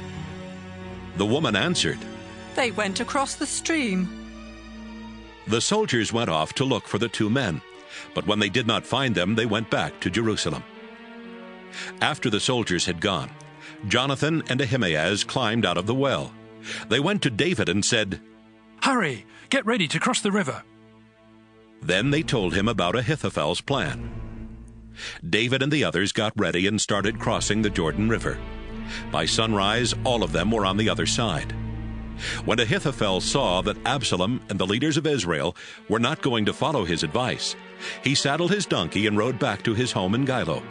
S2: The woman answered,
S16: They went across the stream.
S2: The soldiers went off to look for the two men, but when they did not find them, they went back to Jerusalem. After the soldiers had gone, Jonathan and Ahimaaz climbed out of the well. They went to David and said,
S12: Hurry, get ready to cross the river.
S2: Then they told him about Ahithophel's plan. David and the others got ready and started crossing the Jordan River. By sunrise, all of them were on the other side. When Ahithophel saw that Absalom and the leaders of Israel were not going to follow his advice, he saddled his donkey and rode back to his home in Gilo.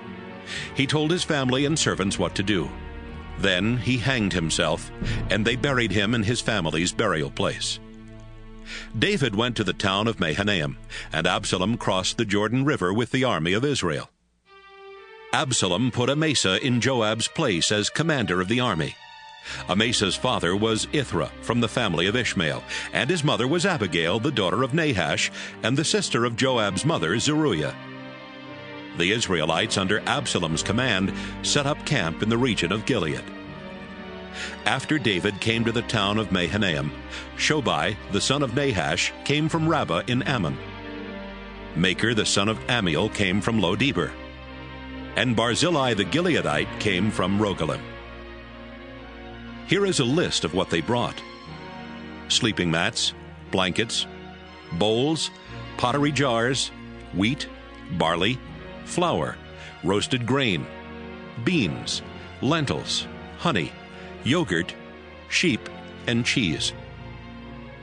S2: He told his family and servants what to do. Then he hanged himself, and they buried him in his family's burial place. David went to the town of Mahanaim, and Absalom crossed the Jordan River with the army of Israel. Absalom put Amasa in Joab's place as commander of the army. Amasa's father was Ithra from the family of Ishmael, and his mother was Abigail, the daughter of Nahash, and the sister of Joab's mother, Zeruiah. The Israelites, under Absalom's command, set up camp in the region of Gilead. After David came to the town of Mahanaim, Shobai, the son of Nahash, came from Rabbah in Ammon. Makir, the son of Amiel, came from Lo-debar. And Barzillai the Gileadite came from Rogelim. Here is a list of what they brought: sleeping mats, blankets, bowls, pottery jars, wheat, barley, flour, roasted grain, beans, lentils, honey, yogurt, sheep, and cheese.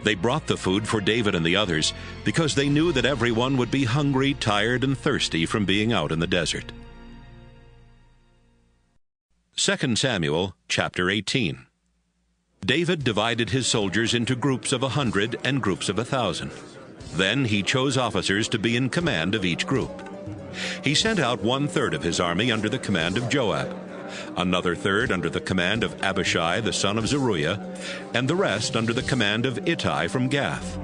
S2: They brought the food for David and the others because they knew that everyone would be hungry, tired, and thirsty from being out in the desert. 2 Samuel chapter 18. David divided his soldiers into groups of 100 and groups of 1,000. Then he chose officers to be in command of each group. He sent out 1/3 of his army under the command of Joab, another third under the command of Abishai the son of Zeruiah, and the rest under the command of Ittai from Gath.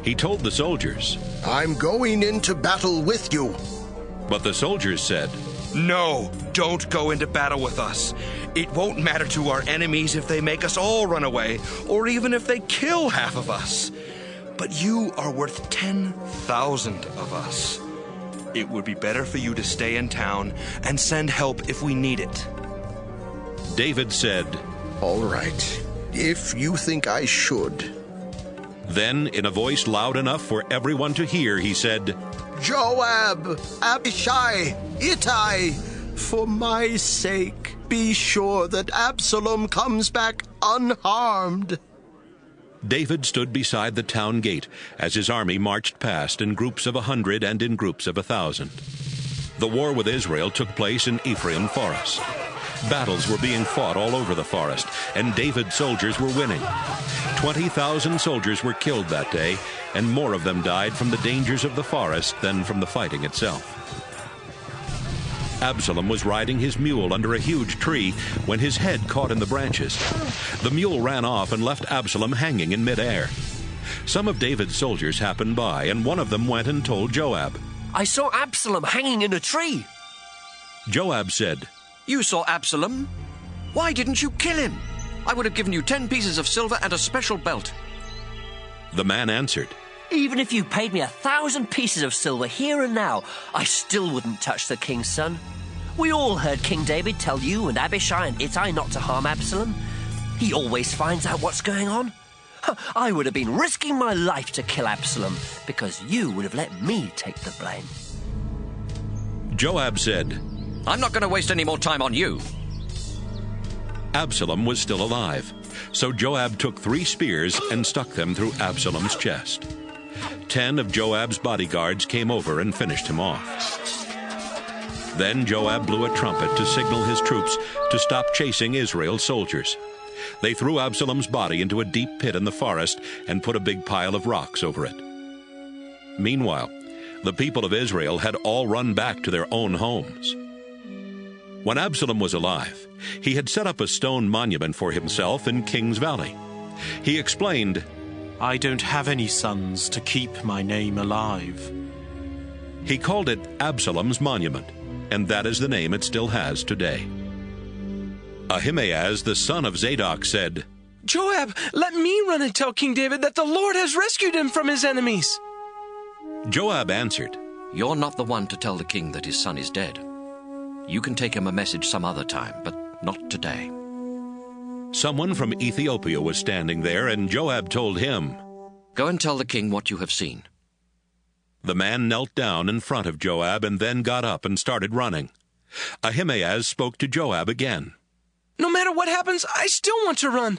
S2: He told the soldiers,
S3: "I'm going into battle with you."
S2: But the soldiers said,
S10: "No, don't go into battle with us. It won't matter to our enemies if they make us all run away, or even if they kill half of us. But you are worth 10,000 of us. It would be better for you to stay in town and send help if we need it."
S2: David said,
S3: "All right, if you think I should."
S2: Then, in a voice loud enough for everyone to hear, he said,
S3: "Joab, Abishai, Ittai, for my sake, be sure that Absalom comes back unharmed."
S2: David stood beside the town gate as his army marched past in groups of 100 and in groups of 1,000. The war with Israel took place in Ephraim Forest. Battles were being fought all over the forest, and David's soldiers were winning. 20,000 soldiers were killed that day, and more of them died from the dangers of the forest than from the fighting itself. Absalom was riding his mule under a huge tree when his head caught in the branches. The mule ran off and left Absalom hanging in midair. Some of David's soldiers happened by, and one of them went and told Joab.
S17: "I saw Absalom hanging in a tree."
S2: Joab said,
S6: "You saw Absalom? Why didn't you kill him? I would have given you 10 pieces of silver and a special belt."
S2: The man answered,
S17: "Even if you paid me 1,000 pieces of silver here and now, I still wouldn't touch the king's son. We all heard King David tell you and Abishai and Ittai not to harm Absalom. He always finds out what's going on. I would have been risking my life to kill Absalom because you would have let me take the blame."
S2: Joab said,
S6: "I'm not going to waste any more time on you."
S2: Absalom was still alive, so Joab took 3 spears and stuck them through Absalom's chest. 10 of Joab's bodyguards came over and finished him off. Then Joab blew a trumpet to signal his troops to stop chasing Israel's soldiers. They threw Absalom's body into a deep pit in the forest and put a big pile of rocks over it. Meanwhile, the people of Israel had all run back to their own homes. When Absalom was alive, he had set up a stone monument for himself in King's Valley. He explained,
S1: "I don't have any sons to keep my name alive."
S2: He called it Absalom's Monument, and that is the name it still has today. Ahimaaz, the son of Zadok, said,
S22: "Joab, let me run and tell King David that the Lord has rescued him from his enemies."
S2: Joab answered,
S6: "You're not the one to tell the king that his son is dead. You can take him a message some other time, but not today."
S2: Someone from Ethiopia was standing there, and Joab told him,
S6: "Go and tell the king what you have seen."
S2: The man knelt down in front of Joab and then got up and started running. Ahimaaz spoke to Joab again.
S22: No matter what happens, I still want to run.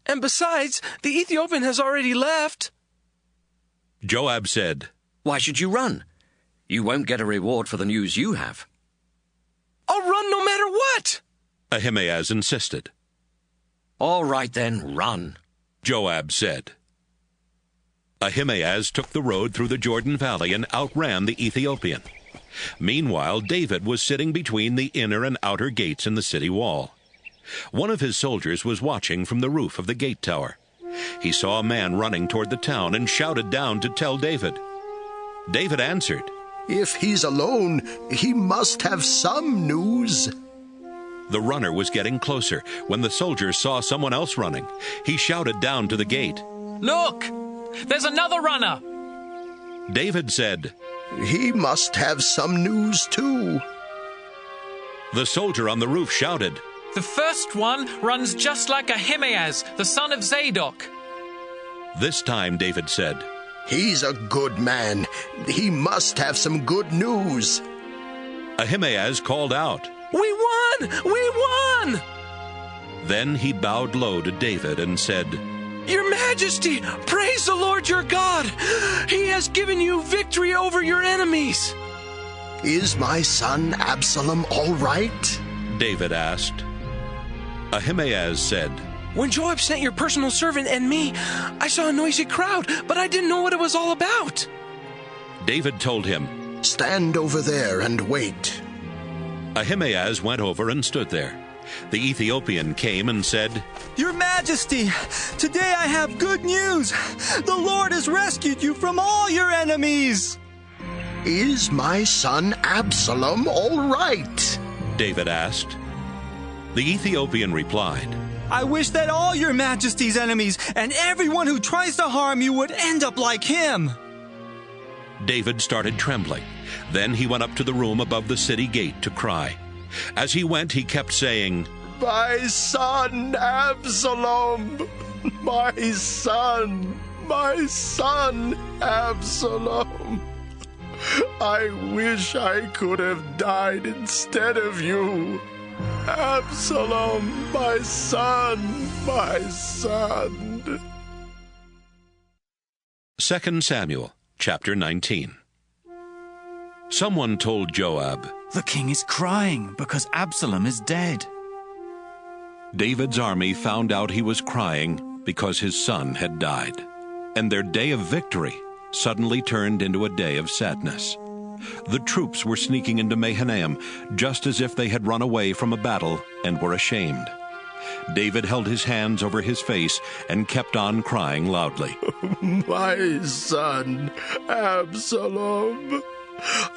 S22: And besides, the Ethiopian has already left.
S2: Joab said,
S6: Why should you run? You won't get a reward for the news you have.
S22: I'll run no matter what,
S2: Ahimaaz insisted.
S6: All right then, run,
S2: Joab said. Ahimaaz took the road through the Jordan Valley and outran the Ethiopian. Meanwhile, David was sitting between the inner and outer gates in the city wall. One of his soldiers was watching from the roof of the gate tower. He saw a man running toward the town and shouted down to tell David. David answered,
S3: If he's alone, he must have some news.
S2: The runner was getting closer when the soldier saw someone else running. He shouted down to the gate,
S11: Look! There's another runner!
S2: David said,
S3: He must have some news too.
S2: The soldier on the roof shouted,
S11: The first one runs just like Ahimaaz, the son of Zadok.
S2: This time David said,
S3: He's a good man. He must have some good news.
S2: Ahimaaz called out,
S22: We won! We won!
S2: Then he bowed low to David and said,
S22: Your Majesty, praise the Lord your God. He has given you victory over your enemies.
S3: Is my son Absalom all right?
S2: David asked. Ahimaaz said,
S22: When Joab sent your personal servant and me, I saw a noisy crowd, but I didn't know what it was all about.
S2: David told him,
S3: Stand over there and wait.
S2: Ahimaaz went over and stood there. The Ethiopian came and said,
S9: Your Majesty, today I have good news. The Lord has rescued you from all your enemies.
S3: Is my son Absalom all right?
S2: David asked. The Ethiopian replied,
S9: I wish that all your Majesty's enemies and everyone who tries to harm you would end up like him.
S2: David started trembling. Then he went up to the room above the city gate to cry. As he went, he kept saying,
S3: My son Absalom! My son Absalom! I wish I could have died instead of you. Absalom, my son, my son.
S2: 2 Samuel, chapter 19. Someone told Joab,
S18: The king is crying because Absalom is dead.
S2: David's army found out he was crying because his son had died, and their day of victory suddenly turned into a day of sadness. The troops were sneaking into Mahanaim just as if they had run away from a battle and were ashamed. David held his hands over his face and kept on crying loudly.
S3: My son Absalom!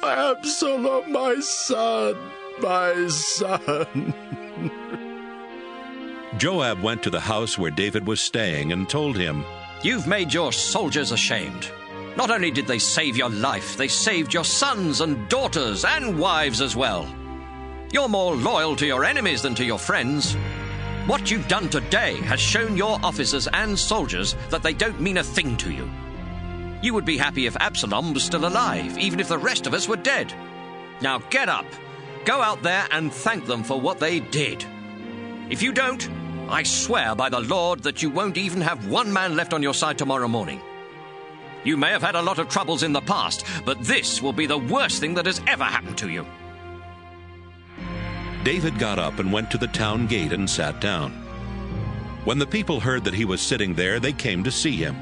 S3: Absalom, my son, my son.
S2: Joab went to the house where David was staying and told him,
S6: You've made your soldiers ashamed. Not only did they save your life, they saved your sons and daughters and wives as well. You're more loyal to your enemies than to your friends. What you've done today has shown your officers and soldiers that they don't mean a thing to you. You would be happy if Absalom was still alive, even if the rest of us were dead. Now get up, go out there and thank them for what they did. If you don't, I swear by the Lord that you won't even have one man left on your side tomorrow morning. You may have had a lot of troubles in the past, but this will be the worst thing that has ever happened to you.
S2: David got up and went to the town gate and sat down. When the people heard that he was sitting there, they came to see him.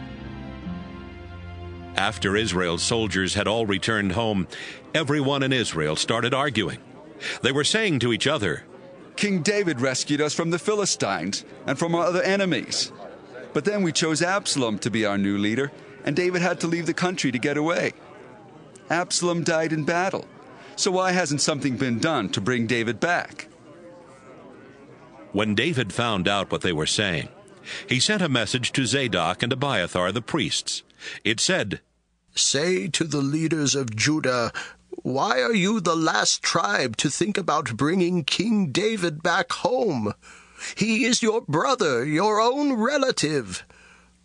S2: After Israel's soldiers had all returned home, everyone in Israel started arguing. They were saying to each other,
S19: King David rescued us from the Philistines and from our other enemies. But then we chose Absalom to be our new leader, and David had to leave the country to get away. Absalom died in battle, so why hasn't something been done to bring David back?
S2: When David found out what they were saying, he sent a message to Zadok and Abiathar the priests. It said,
S3: Say to the leaders of Judah, why are you the last tribe to think about bringing King David back home? He is your brother, your own relative.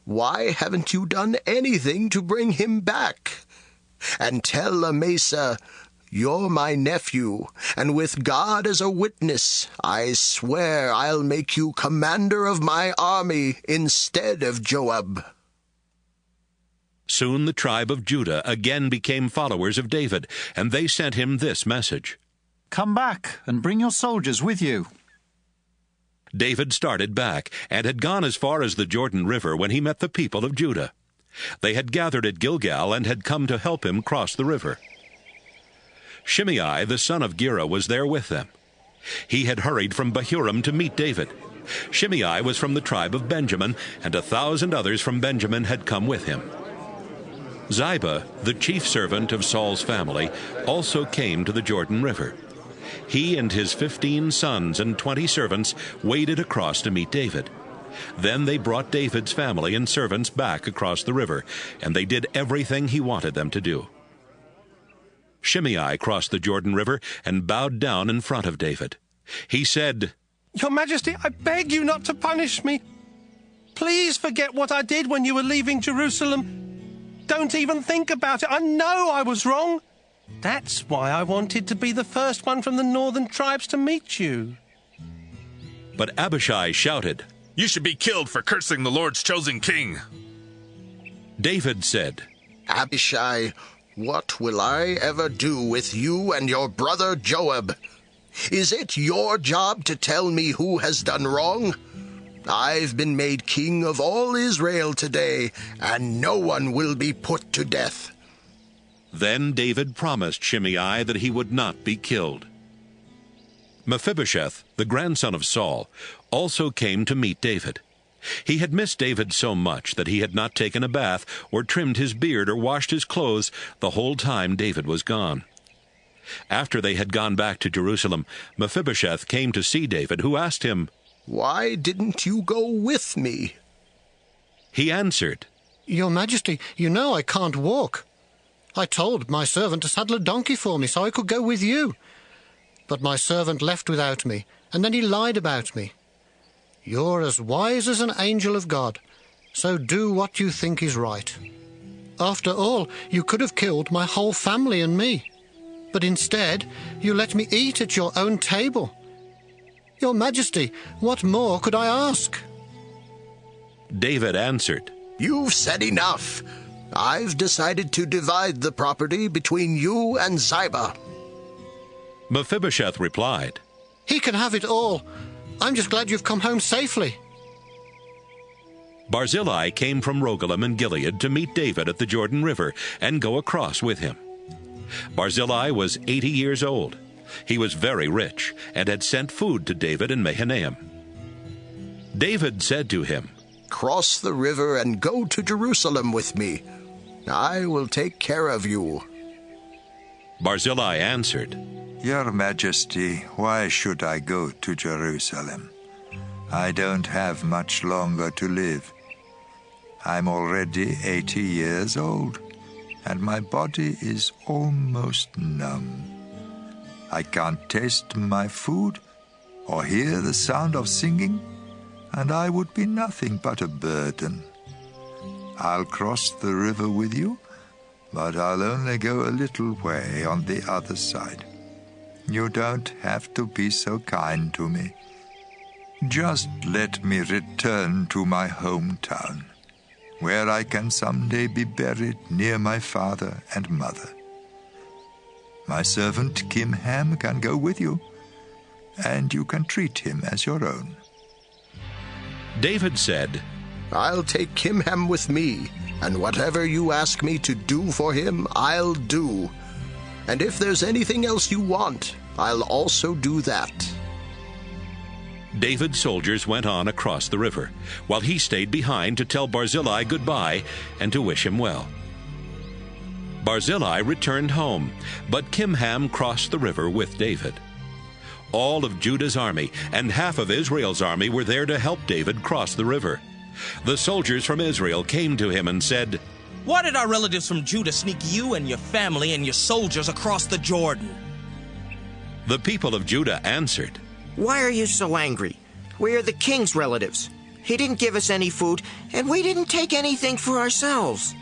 S3: Why haven't you done anything to bring him back? and tell Amasa, you're my nephew, and with God as a witness, I swear I'll make you commander of my army instead of Joab."
S2: Soon the tribe of Judah again became followers of David, and they sent him this message:
S18: "Come back and bring your soldiers with you."
S2: David started back and had gone as far as the Jordan River when he met the people of Judah. They had gathered at Gilgal and had come to help him cross the river. Shimei, the son of Gera, was there with them. He had hurried from Bahurim to meet David. Shimei was from the tribe of Benjamin, and 1,000 others from Benjamin had come with him. Ziba, the chief servant of Saul's family, also came to the Jordan River. He and his 15 sons and 20 servants waded across to meet David. Then they brought David's family and servants back across the river, and they did everything he wanted them to do. Shimei crossed the Jordan River and bowed down in front of David. He said,
S5: "Your Majesty, I beg you not to punish me. Please forget what I did when you were leaving Jerusalem. Don't even think about it. I know I was wrong. That's why I wanted to be the first one from the northern tribes to meet you."
S2: But Abishai shouted,
S13: "You should be killed for cursing the Lord's chosen king."
S2: David said,
S3: "Abishai, what will I ever do with you and your brother Joab? Is it your job to tell me who has done wrong? I've been made king of all Israel today, and no one will be put to death."
S2: Then David promised Shimei that he would not be killed. Mephibosheth, the grandson of Saul, also came to meet David. He had missed David so much that he had not taken a bath or trimmed his beard or washed his clothes the whole time David was gone. After they had gone back to Jerusalem, Mephibosheth came to see David, who asked him,
S3: "Why didn't you go with me?"
S2: He answered,
S4: "Your Majesty, you know I can't walk. I told my servant to saddle a donkey for me so I could go with you. But my servant left without me, and then he lied about me. You're as wise as an angel of God, so do what you think is right. After all, you could have killed my whole family and me. But instead, you let me eat at your own table. Your Majesty, what more could I ask?"
S2: David answered,
S3: "You've said enough. I've decided to divide the property between you and Ziba."
S2: Mephibosheth replied,
S4: "He can have it all. I'm just glad you've come home safely."
S2: Barzillai came from Rogelim in Gilead to meet David at the Jordan River and go across with him. Barzillai was 80 years old. He was very rich and had sent food to David in Mahanaim. David said to him,
S3: "Cross the river and go to Jerusalem with me. I will take care of you."
S2: Barzillai answered,
S20: "Your Majesty, why should I go to Jerusalem? I don't have much longer to live. I'm already 80 years old, and my body is almost numb. I can't taste my food or hear the sound of singing, and I would be nothing but a burden. I'll cross the river with you, but I'll only go a little way on the other side. You don't have to be so kind to me. Just let me return to my hometown, where I can someday be buried near my father and mother. My servant Kimham can go with you, and you can treat him as your own."
S2: David said,
S3: "I'll take Kimham with me, and whatever you ask me to do for him, I'll do. And if there's anything else you want, I'll also do that."
S2: David's soldiers went on across the river, while he stayed behind to tell Barzillai goodbye and to wish him well. Barzillai returned home, but Kimham crossed the river with David. All of Judah's army and half of Israel's army were there to help David cross the river. The soldiers from Israel came to him and said,
S21: "Why did our relatives from Judah sneak you and your family and your soldiers across the Jordan?"
S2: The people of Judah answered,
S23: "Why are you so angry? We are the king's relatives. He didn't give us any food, and we didn't take anything for ourselves."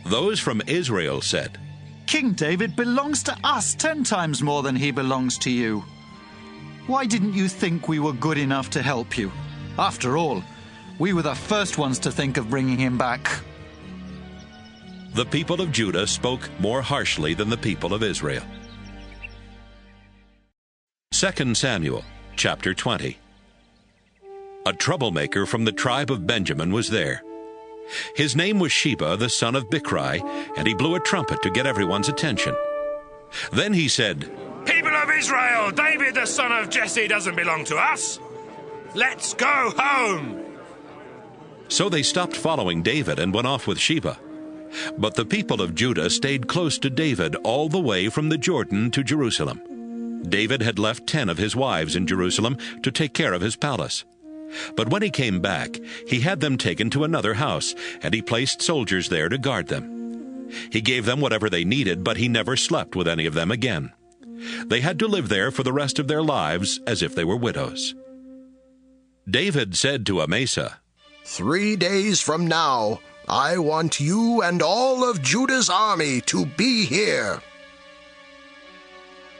S2: Those from Israel said,
S18: King David belongs to us 10 times more than he belongs to you. Why didn't you think we were good enough to help you? After all, we were the first ones to think of bringing him back.
S2: The people of Judah spoke more harshly than the people of Israel. 2 Samuel, chapter 20. A troublemaker from the tribe of Benjamin was there. His name was Sheba, the son of Bichri, and he blew a trumpet to get everyone's attention. Then he said,
S7: People of Israel, David the son of Jesse doesn't belong to us. Let's go home.
S2: So they stopped following David and went off with Sheba. But the people of Judah stayed close to David all the way from the Jordan to Jerusalem. David had left 10 of his wives in Jerusalem to take care of his palace. But when he came back, he had them taken to another house, and he placed soldiers there to guard them. He gave them whatever they needed, but he never slept with any of them again. They had to live there for the rest of their lives as if they were widows. David said to Amasa,
S3: 3 days from now, I want you and all of Judah's army to be here.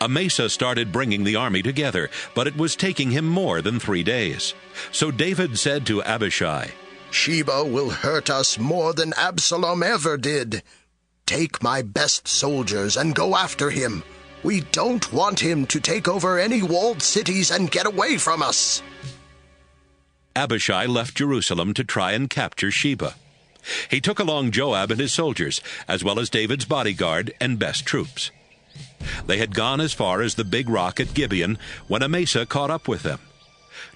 S2: Amasa started bringing the army together, but it was taking him more than 3 days. So David said to Abishai,
S3: Sheba will hurt us more than Absalom ever did. Take my best soldiers and go after him. We don't want him to take over any walled cities and get away from us.
S2: Abishai left Jerusalem to try and capture Sheba. He took along Joab and his soldiers, as well as David's bodyguard and best troops. They had gone as far as the big rock at Gibeon when Amasa caught up with them.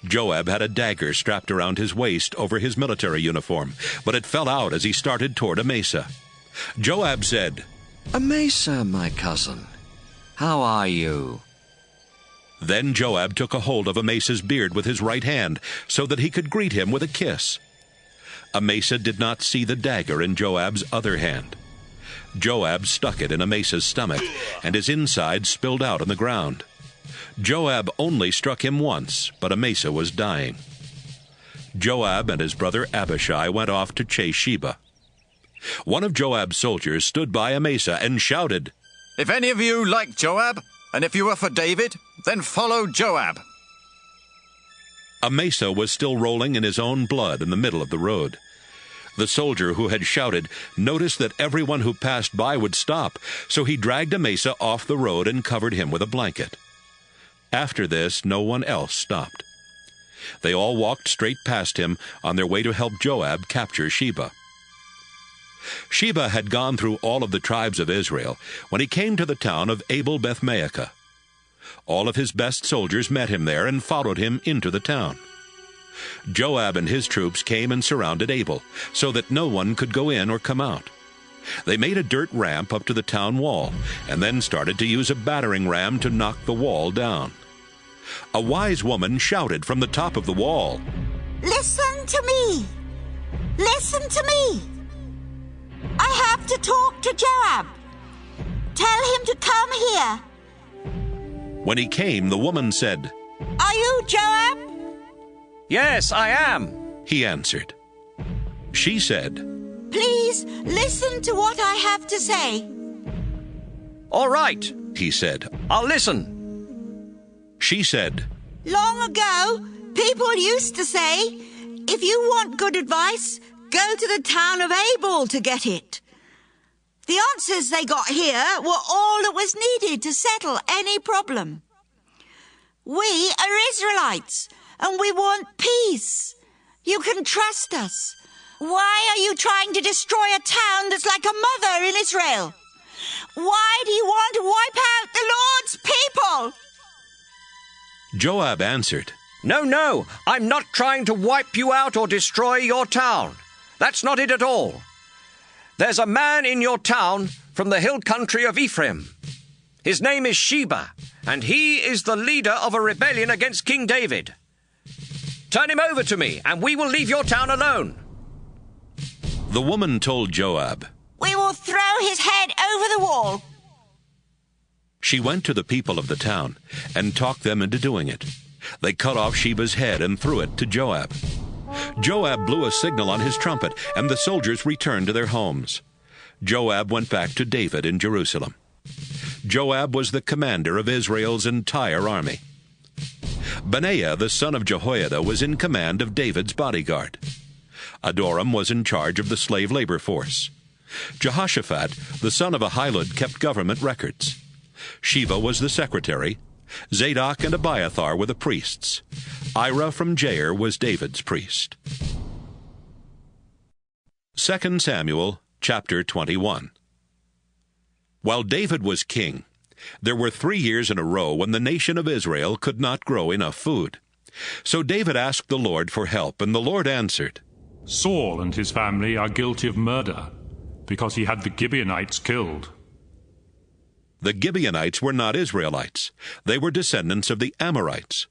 S2: Joab had a dagger strapped around his waist over his military uniform, but it fell out as he started toward Amasa. Joab said,
S14: Amasa, my cousin, how are you?
S2: Then Joab took a hold of Amasa's beard with his right hand so that he could greet him with a kiss. Amasa did not see the dagger in Joab's other hand. Joab stuck it in Amasa's stomach, and his inside spilled out on the ground. Joab only struck him once, but Amasa was dying. Joab and his brother Abishai went off to chase Sheba. One of Joab's soldiers stood by Amasa and shouted,
S8: If any of you like Joab, and if you are for David, then follow Joab.
S2: Amasa was still rolling in his own blood in the middle of the road. The soldier who had shouted noticed that everyone who passed by would stop, so he dragged Amasa off the road and covered him with a blanket. After this, no one else stopped. They all walked straight past him on their way to help Joab capture Sheba. Sheba had gone through all of the tribes of Israel when he came to the town of Abel-Beth-Maachah. All of his best soldiers met him there and followed him into the town. Joab and his troops came and surrounded Abel, so that no one could go in or come out. They made a dirt ramp up to the town wall, and then started to use a battering ram to knock the wall down. A wise woman shouted from the top of the wall,
S15: Listen to me! Listen to me! I have to talk to Joab. Tell him to come here.
S2: When he came, the woman said,
S15: Are you Joab?
S6: Yes, I am,
S2: he answered. She said,
S15: Please listen to what I have to say.
S6: All right,
S2: he said.
S6: I'll listen.
S2: She said,
S15: Long ago, people used to say, if you want good advice, go to the town of Abel to get it. The answers they got here were all that was needed to settle any problem. We are Israelites, and we want peace. You can trust us. Why are you trying to destroy a town that's like a mother in Israel? Why do you want to wipe out the Lord's people?
S2: Joab answered,
S6: No, I'm not trying to wipe you out or destroy your town. That's not it at all. There's a man in your town from the hill country of Ephraim. His name is Sheba, and he is the leader of a rebellion against King David. Turn him over to me, and we will leave your town alone.
S2: The woman told Joab,
S15: We will throw his head over the wall.
S2: She went to the people of the town and talked them into doing it. They cut off Sheba's head and threw it to Joab. Joab blew a signal on his trumpet, and the soldiers returned to their homes. Joab went back to David in Jerusalem. Joab was the commander of Israel's entire army. Benaiah, the son of Jehoiada, was in command of David's bodyguard. Adoram was in charge of the slave labor force. Jehoshaphat, the son of Ahilud, kept government records. Sheva was the secretary. Zadok and Abiathar were the priests. Ira from Jair was David's priest. 2 Samuel chapter 21. While David was king, there were 3 years in a row when the nation of Israel could not grow enough food. So David asked the Lord for help, and the Lord answered,
S10: Saul and his family are guilty of murder, because he had the Gibeonites killed.
S2: The Gibeonites were not Israelites. They were descendants of the Amorites.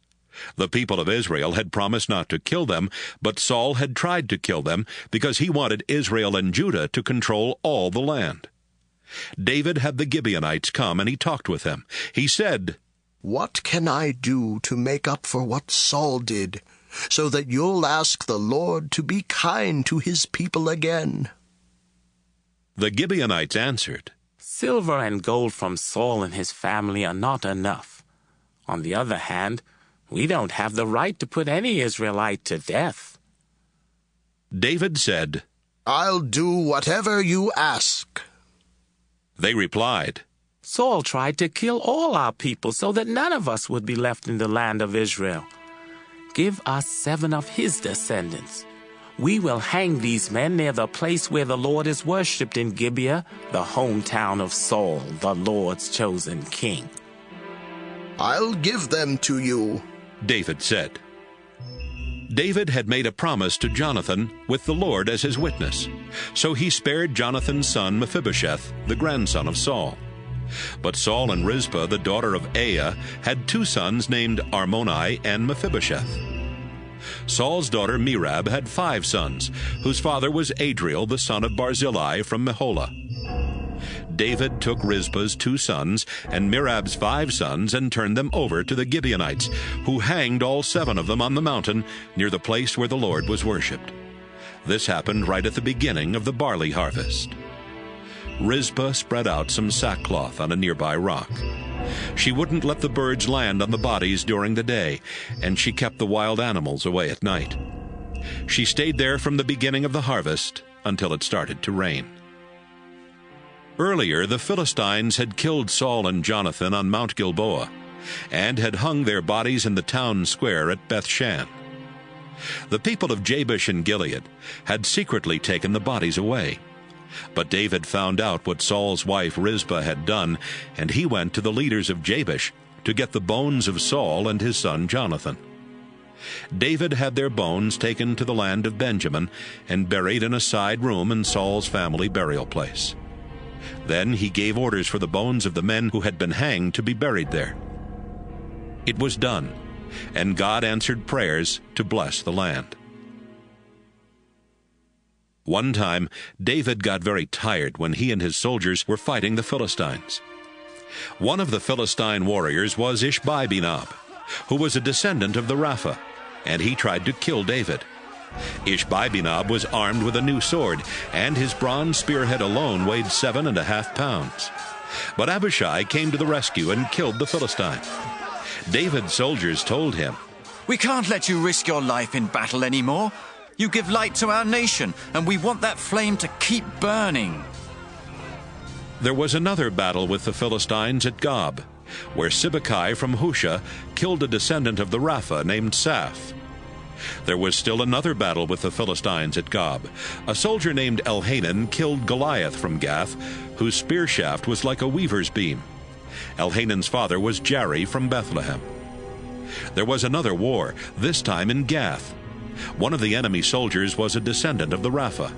S2: The people of Israel had promised not to kill them, but Saul had tried to kill them because he wanted Israel and Judah to control all the land. David had the Gibeonites come, and he talked with them. He said,
S3: What can I do to make up for what Saul did, so that you'll ask the Lord to be kind to his people again?
S2: The Gibeonites answered,
S12: Silver and gold from Saul and his family are not enough. On the other hand, we don't have the right to put any Israelite to death.
S2: David said,
S3: I'll do whatever you ask.
S2: They replied,
S12: Saul tried to kill all our people so that none of us would be left in the land of Israel. Give us 7 of his descendants. We will hang these men near the place where the Lord is worshipped in Gibeah, the hometown of Saul, the Lord's chosen king.
S3: I'll give them to you,
S2: David said. David had made a promise to Jonathan with the Lord as his witness, so he spared Jonathan's son Mephibosheth, the grandson of Saul. But Saul and Rizpah, the daughter of Aiah, had 2 sons named Armoni and Mephibosheth. Saul's daughter Merab had 5 sons, whose father was Adriel, the son of Barzillai from Meholah. David took Rizpah's 2 sons and Merab's 5 sons and turned them over to the Gibeonites, who hanged all 7 of them on the mountain near the place where the Lord was worshipped. This happened right at the beginning of the barley harvest. Rizpah spread out some sackcloth on a nearby rock. She wouldn't let the birds land on the bodies during the day, and she kept the wild animals away at night. She stayed there from the beginning of the harvest until it started to rain. Earlier, the Philistines had killed Saul and Jonathan on Mount Gilboa, and had hung their bodies in the town square at Bethshan. The people of Jabesh and Gilead had secretly taken the bodies away. But David found out what Saul's wife Rizpah had done, and he went to the leaders of Jabesh to get the bones of Saul and his son Jonathan. David had their bones taken to the land of Benjamin and buried in a side room in Saul's family burial place. Then he gave orders for the bones of the men who had been hanged to be buried there. It was done, and God answered prayers to bless the land. One time, David got very tired when he and his soldiers were fighting the Philistines. One of the Philistine warriors was Ishbi-Benob, who was a descendant of the Rapha, and he tried to kill David. Ishbi-Benob was armed with a new sword, and his bronze spearhead alone weighed 7.5 pounds. But Abishai came to the rescue and killed the Philistine. David's soldiers told him,
S8: We can't let you risk your life in battle anymore. You give light to our nation, and we want that flame to keep burning.
S2: There was another battle with the Philistines at Gob, where Sibbecai from Husha killed a descendant of the Rapha named Saph. There was still another battle with the Philistines at Gob. A soldier named Elhanan killed Goliath from Gath, whose spear shaft was like a weaver's beam. Elhanan's father was Jari from Bethlehem. There was another war, this time in Gath. One of the enemy soldiers was a descendant of the Rapha.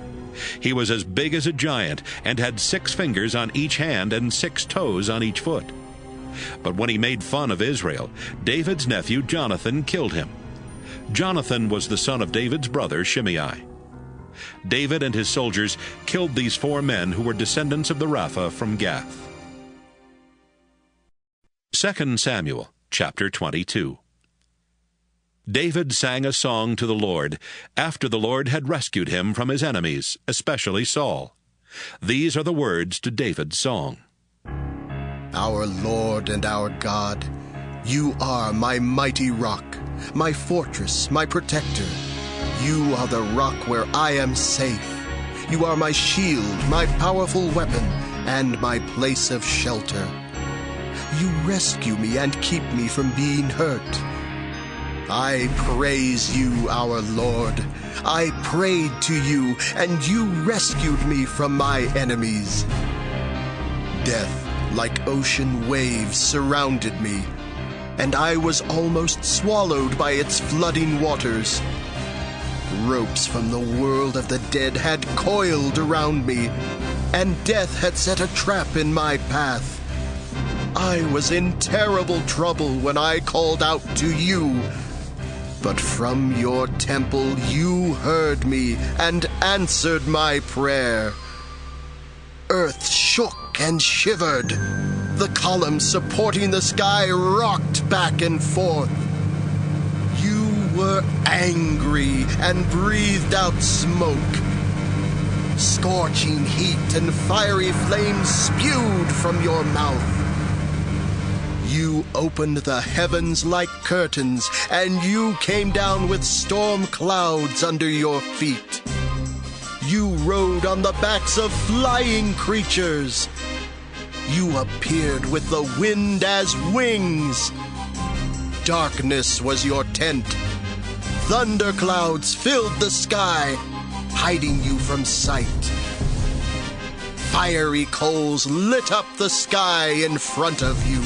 S2: He was as big as a giant and had 6 fingers on each hand and 6 toes on each foot. But when he made fun of Israel, David's nephew Jonathan killed him. Jonathan was the son of David's brother Shimei. David and his soldiers killed these 4 men who were descendants of the Rapha from Gath. 2 Samuel chapter 22. David sang a song to the Lord after the Lord had rescued him from his enemies, especially Saul. These are the words to David's song.
S3: Our Lord and our God, you are my mighty rock, my fortress, my protector. You are the rock where I am safe. You are my shield, my powerful weapon, and my place of shelter. You rescue me and keep me from being hurt. I praise you, our Lord. I prayed to you, and you rescued me from my enemies. Death, like ocean waves, surrounded me, and I was almost swallowed by its flooding waters. Ropes from the world of the dead had coiled around me, and death had set a trap in my path. I was in terrible trouble when I called out to you. But from your temple you heard me and answered my prayer. Earth shook and shivered. The columns supporting the sky rocked back and forth. You were angry and breathed out smoke. Scorching heat and fiery flames spewed from your mouth. You opened the heavens like curtains, and you came down with storm clouds under your feet. You rode on the backs of flying creatures. You appeared with the wind as wings. Darkness was your tent. Thunder clouds filled the sky, hiding you from sight. Fiery coals lit up the sky in front of you.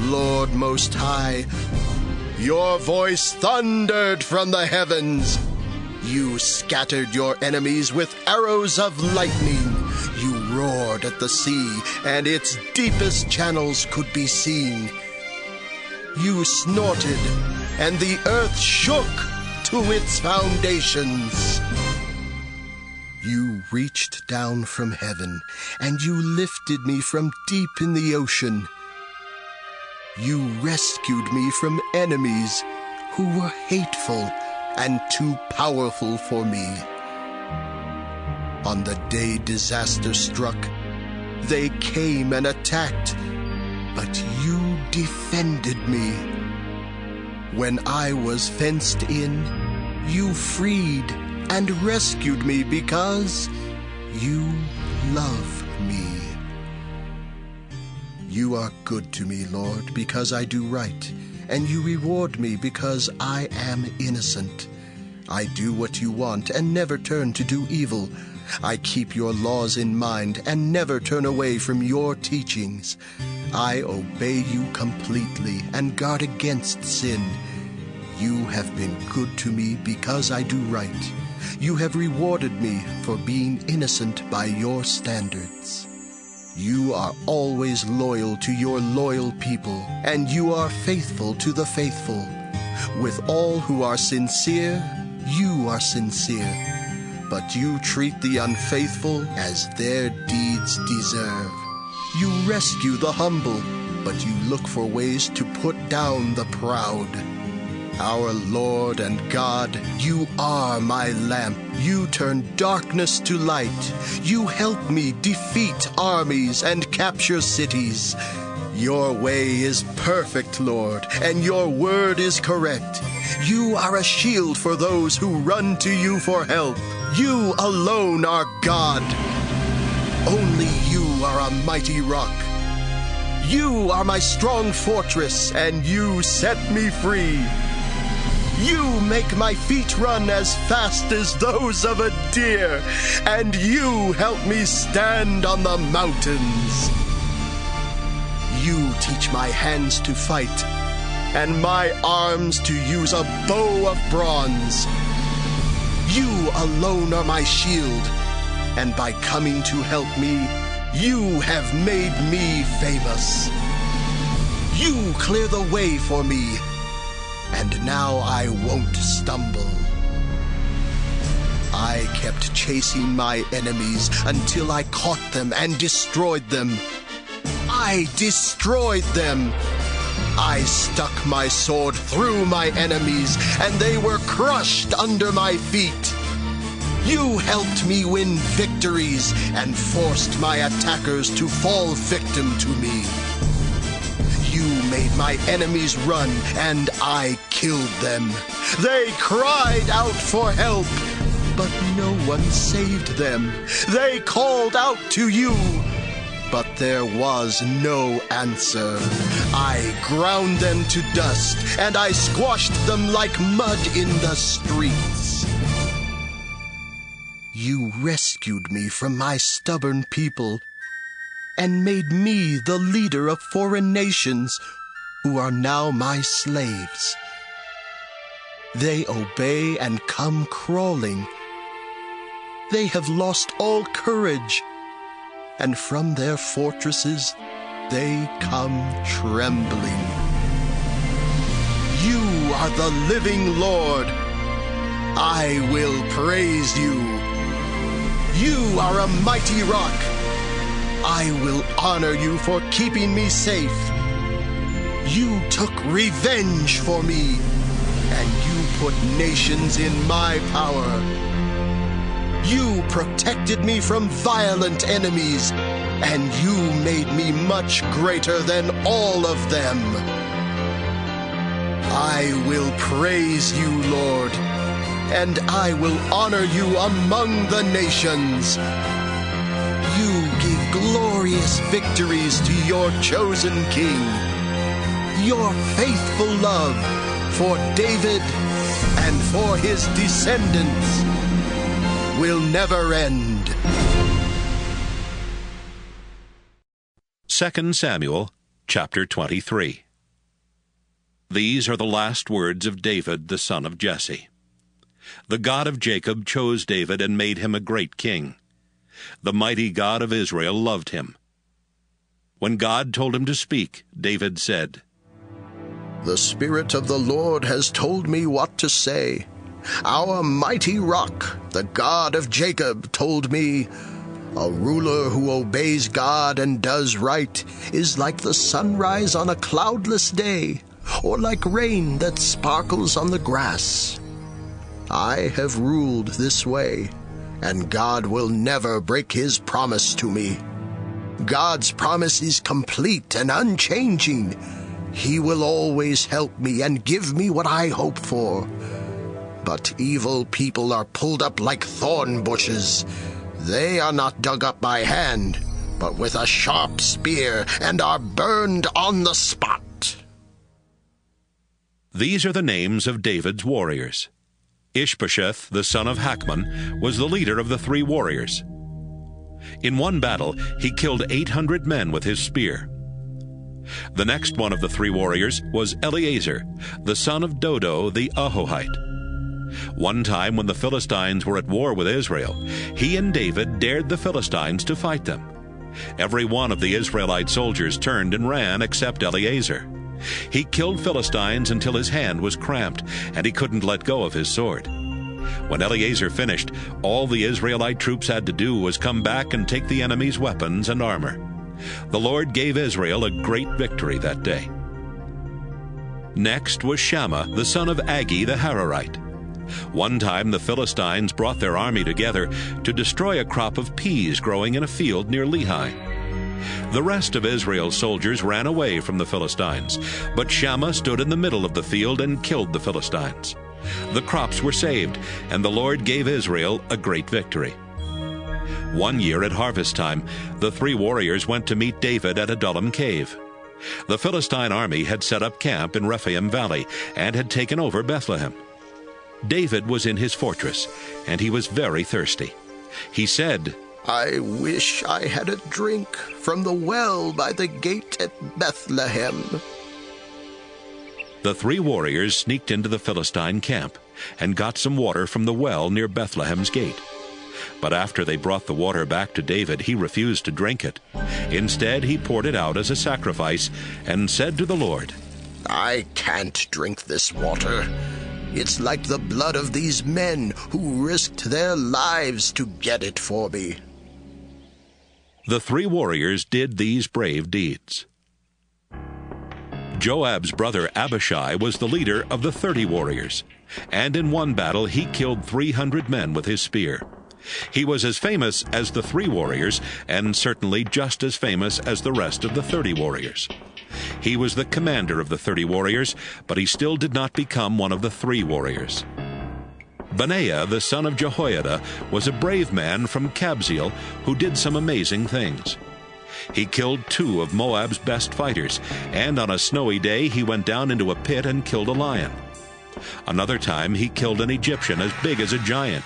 S3: Lord Most High, your voice thundered from the heavens. You scattered your enemies with arrows of lightning. You roared at the sea, and its deepest channels could be seen. You snorted, and the earth shook to its foundations. You reached down from heaven, and you lifted me from deep in the ocean. You rescued me from enemies who were hateful and too powerful for me. On the day disaster struck, they came and attacked, but you defended me. When I was fenced in, you freed and rescued me because you love me. You are good to me, Lord, because I do right, and you reward me because I am innocent. I do what you want and never turn to do evil. I keep your laws in mind and never turn away from your teachings. I obey you completely and guard against sin. You have been good to me because I do right. You have rewarded me for being innocent by your standards. You are always loyal to your loyal people, and you are faithful to the faithful. With all who are sincere, you are sincere, but you treat the unfaithful as their deeds deserve. You rescue the humble, but you look for ways to put down the proud. Our Lord and God, you are my lamp. You turn darkness to light. You help me defeat armies and capture cities. Your way is perfect, Lord, and your word is correct. You are a shield for those who run to you for help. You alone are God. Only you are a mighty rock. You are my strong fortress, and you set me free. You make my feet run as fast as those of a deer, and you help me stand on the mountains. You teach my hands to fight, and my arms to use a bow of bronze. You alone are my shield, and by coming to help me, you have made me famous. You clear the way for me, and now I won't stumble. I kept chasing my enemies until I caught them and destroyed them. I destroyed them. I stuck my sword through my enemies, and they were crushed under my feet. You helped me win victories and forced my attackers to fall victim to me. You made my enemies run, and I killed them. They cried out for help, but no one saved them. They called out to you, but there was no answer. I ground them to dust, and I squashed them like mud in the streets. You rescued me from my stubborn people and made me the leader of foreign nations who are now my slaves. They obey and come crawling. They have lost all courage, and from their fortresses they come trembling. You are the living Lord. I will praise you. You are a mighty rock. I will honor you for keeping me safe. You took revenge for me, and you put nations in my power. You protected me from violent enemies, and you made me much greater than all of them. I will praise you, Lord, and I will honor you among the nations. You gave glorious victories to your chosen king. Your faithful love for David and for his descendants will never end.
S2: 2 Samuel, chapter 23. These are the last words of David, the son of Jesse. The God of Jacob chose David and made him a great king. The mighty God of Israel loved him. When God told him to speak, David said,
S3: The Spirit of the Lord has told me what to say. Our mighty rock, the God of Jacob, told me, A ruler who obeys God and does right is like the sunrise on a cloudless day, or like rain that sparkles on the grass. I have ruled this way, and God will never break his promise to me. God's promise is complete and unchanging. He will always help me and give me what I hope for. But evil people are pulled up like thorn bushes. They are not dug up by hand, but with a sharp spear, and are burned on the spot.
S2: These are the names of David's warriors. Ishbosheth, the son of Hakmon, was the leader of the 3 warriors. In one battle, he killed 800 men with his spear. The next one of the 3 warriors was Eleazar, the son of Dodo the Ahohite. One time when the Philistines were at war with Israel, he and David dared the Philistines to fight them. Every one of the Israelite soldiers turned and ran except Eleazar. He killed Philistines until his hand was cramped, and he couldn't let go of his sword. When Eleazar finished, all the Israelite troops had to do was come back and take the enemy's weapons and armor. The Lord gave Israel a great victory that day. Next was Shammah, the son of Agi the Hararite. One time the Philistines brought their army together to destroy a crop of peas growing in a field near Lehi. The rest of Israel's soldiers ran away from the Philistines, but Shammah stood in the middle of the field and killed the Philistines. The crops were saved, and the Lord gave Israel a great victory. One year at harvest time, the 3 warriors went to meet David at Adullam cave. The Philistine army had set up camp in Rephaim Valley and had taken over Bethlehem. David was in his fortress, and he was very thirsty. He said,
S3: I wish I had a drink from the well by the gate at Bethlehem.
S2: The 3 warriors sneaked into the Philistine camp and got some water from the well near Bethlehem's gate. But after they brought the water back to David, he refused to drink it. Instead, he poured it out as a sacrifice and said to the Lord,
S3: I can't drink this water. It's like the blood of these men who risked their lives to get it for me.
S2: The 3 warriors did these brave deeds. Joab's brother Abishai was the leader of the 30 warriors, and in one battle he killed 300 men with his spear. He was as famous as the 3 warriors, and certainly just as famous as the rest of the 30 warriors. He was the commander of the 30 warriors, but he still did not become one of the 3 warriors. Benaiah, the son of Jehoiada, was a brave man from Kabzeel who did some amazing things. He killed 2 of Moab's best fighters, and on a snowy day he went down into a pit and killed a lion. Another time he killed an Egyptian as big as a giant.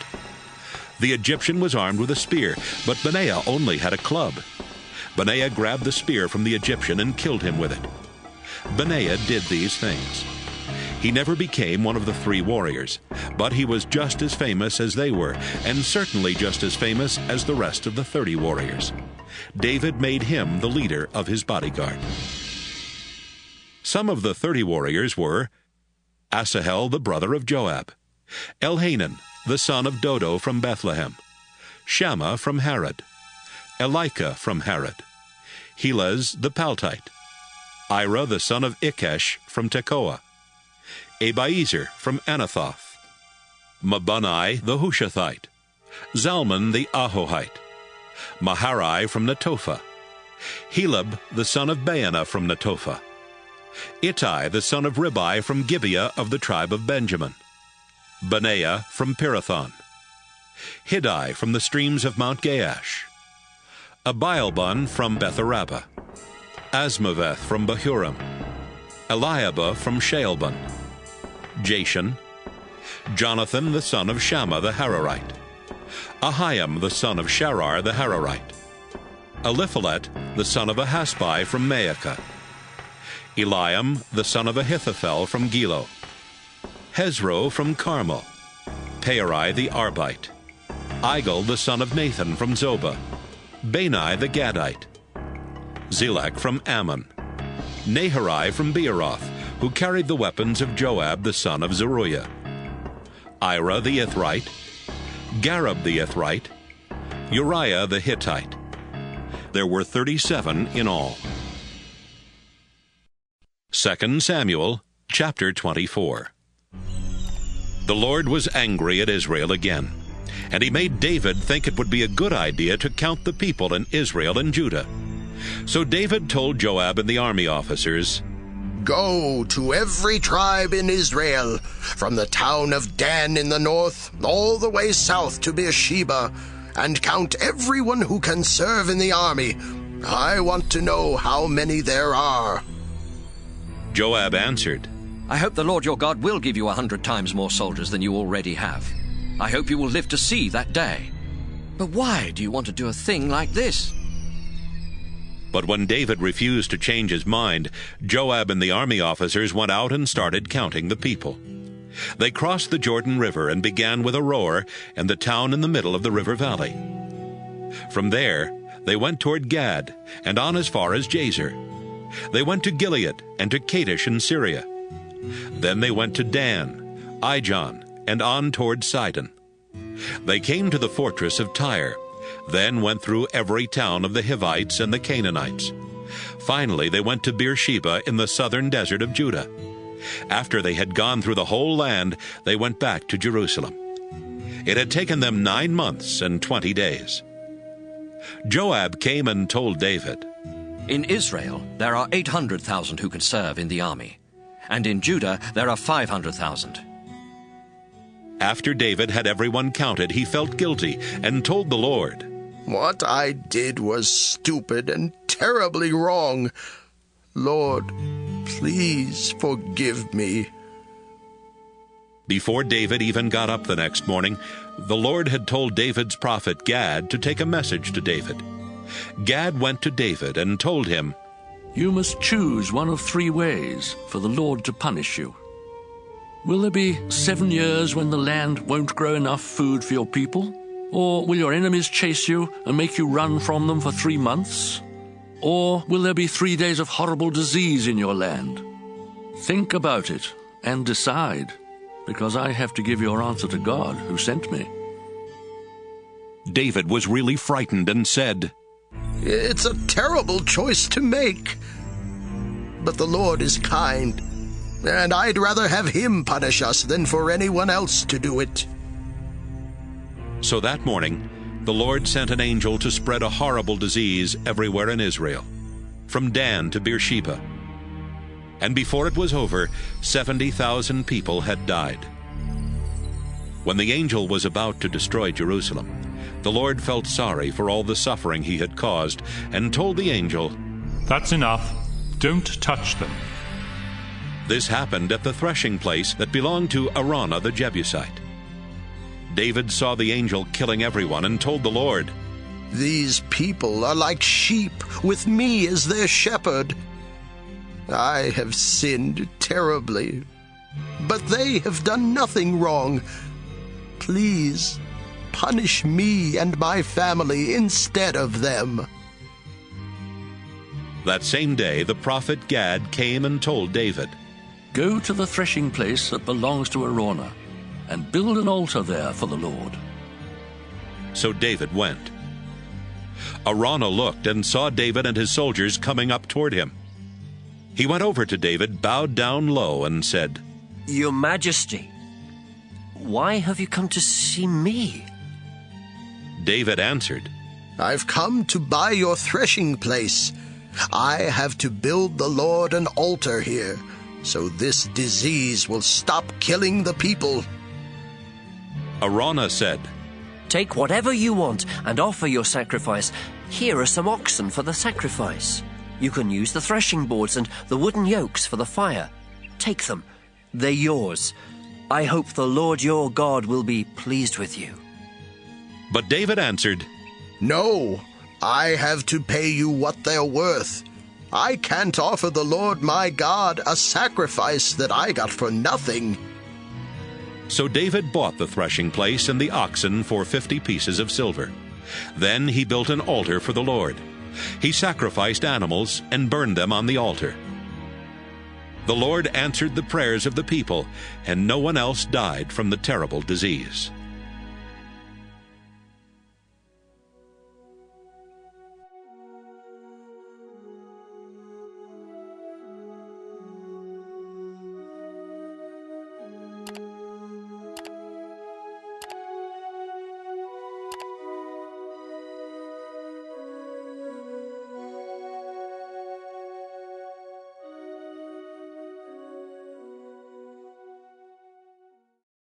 S2: The Egyptian was armed with a spear, but Benaiah only had a club. Benaiah grabbed the spear from the Egyptian and killed him with it. Benaiah did these things. He never became one of the 3 warriors, but he was just as famous as they were, and certainly just as famous as the rest of the 30 warriors. David made him the leader of his bodyguard. Some of the 30 warriors were Asahel, the brother of Joab, Elhanan, the son of Dodo from Bethlehem, Shammah from Harod, Elika from Harod, Helez the Paltite, Ira the son of Ikesh from Tekoa, Abiezer from Anathoth, Mabunai the Hushathite, Zalmon the Ahohite, Maharai from Netophah, Helab the son of Baanah from Netophah, Ittai the son of Ribai from Gibeah of the tribe of Benjamin, Benaiah from Pirathon, Hiddai from the streams of Mount Gaash, Abialbon from Betharabah, Asmaveth from Bahurim, Eliabah from Shaalbon, Jashan, Jonathan the son of Shammah the Hararite, Ahiam the son of Sharar the Hararite, Eliphalet the son of Ahasbai from Maacah, Eliam the son of Ahithophel from Gilo, Hezro from Carmel, Paarai the Arbite, Igal the son of Nathan from Zobah, Bani the Gadite, Zelek from Ammon, Naharai from Beeroth, who carried the weapons of Joab the son of Zeruiah, Ira the Ithrite, Gareb the Ithrite, Uriah the Hittite. There were 37 in all. 2 Samuel, chapter 24. The Lord was angry at Israel again, and he made David think it would be a good idea to count the people in Israel and Judah. So David told Joab and the army officers,
S3: "Go to every tribe in Israel, from the town of Dan in the north all the way south to Beersheba, and count everyone who can serve in the army. I want to know how many there are."
S2: Joab answered,
S6: "I hope the Lord your God will give you 100 times more soldiers than you already have. I hope you will live to see that day. But why do you want to do a thing like this?"
S2: But when David refused to change his mind, Joab and the army officers went out and started counting the people. They crossed the Jordan River and began with Aroer and the town in the middle of the river valley. From there, they went toward Gad and on as far as Jazer. They went to Gilead and to Kadesh in Syria. Then they went to Dan, Ijon, and on toward Sidon. They came to the fortress of Tyre, then went through every town of the Hivites and the Canaanites. Finally, they went to Beersheba in the southern desert of Judah. After they had gone through the whole land, they went back to Jerusalem. It had taken them 9 months and 20 days. Joab came and told David,
S6: "In Israel there are 800,000 who can serve in the army, and in Judah there are 500,000.
S2: After David had everyone counted, he felt guilty and told the Lord,
S3: "What I did was stupid and terribly wrong. Lord, please forgive me."
S2: Before David even got up the next morning, the Lord had told David's prophet Gad to take a message to David. Gad went to David and told him,
S1: "You must choose one of 3 ways for the Lord to punish you. Will there be 7 years when the land won't grow enough food for your people? Or will your enemies chase you and make you run from them for 3 months? Or will there be 3 days of horrible disease in your land? Think about it and decide, because I have to give your answer to God who sent me."
S2: David was really frightened and said,
S3: "It's a terrible choice to make." but the Lord is kind, and I'd rather have him punish us than for anyone else to do it."
S2: So that morning, the Lord sent an angel to spread a horrible disease everywhere in Israel, from Dan to Beersheba. And before it was over, 70,000 people had died. When the angel was about to destroy Jerusalem, the Lord felt sorry for all the suffering he had caused and told the angel,
S10: "That's enough. Don't touch them."
S2: This happened at the threshing place that belonged to Araunah the Jebusite. David saw the angel killing everyone and told the Lord,
S3: "These people are like sheep with me as their shepherd. I have sinned terribly, but they have done nothing wrong. Please, punish me and my family instead of them."
S2: That same day, the prophet Gad came and told David,
S1: "Go to the threshing place that belongs to Araunah, and build an altar there for the Lord."
S2: So David went. Araunah looked and saw David and his soldiers coming up toward him. He went over to David, bowed down low, and said,
S11: "Your Majesty, why have you come to see me?"
S2: David answered,
S3: "I've come to buy your threshing place. I have to build the Lord an altar here, so this disease will stop killing the people."
S2: Araunah said,
S11: "Take whatever you want and offer your sacrifice. Here are some oxen for the sacrifice. You can use the threshing boards and the wooden yokes for the fire. Take them. They're yours. I hope the Lord your God will be pleased with you."
S2: But David answered,
S3: "No, I have to pay you what they're worth. I can't offer the Lord my God a sacrifice that I got for nothing."
S2: So David bought the threshing place and the oxen for 50 pieces of silver. Then he built an altar for the Lord. He sacrificed animals and burned them on the altar. The Lord answered the prayers of the people, and no one else died from the terrible disease.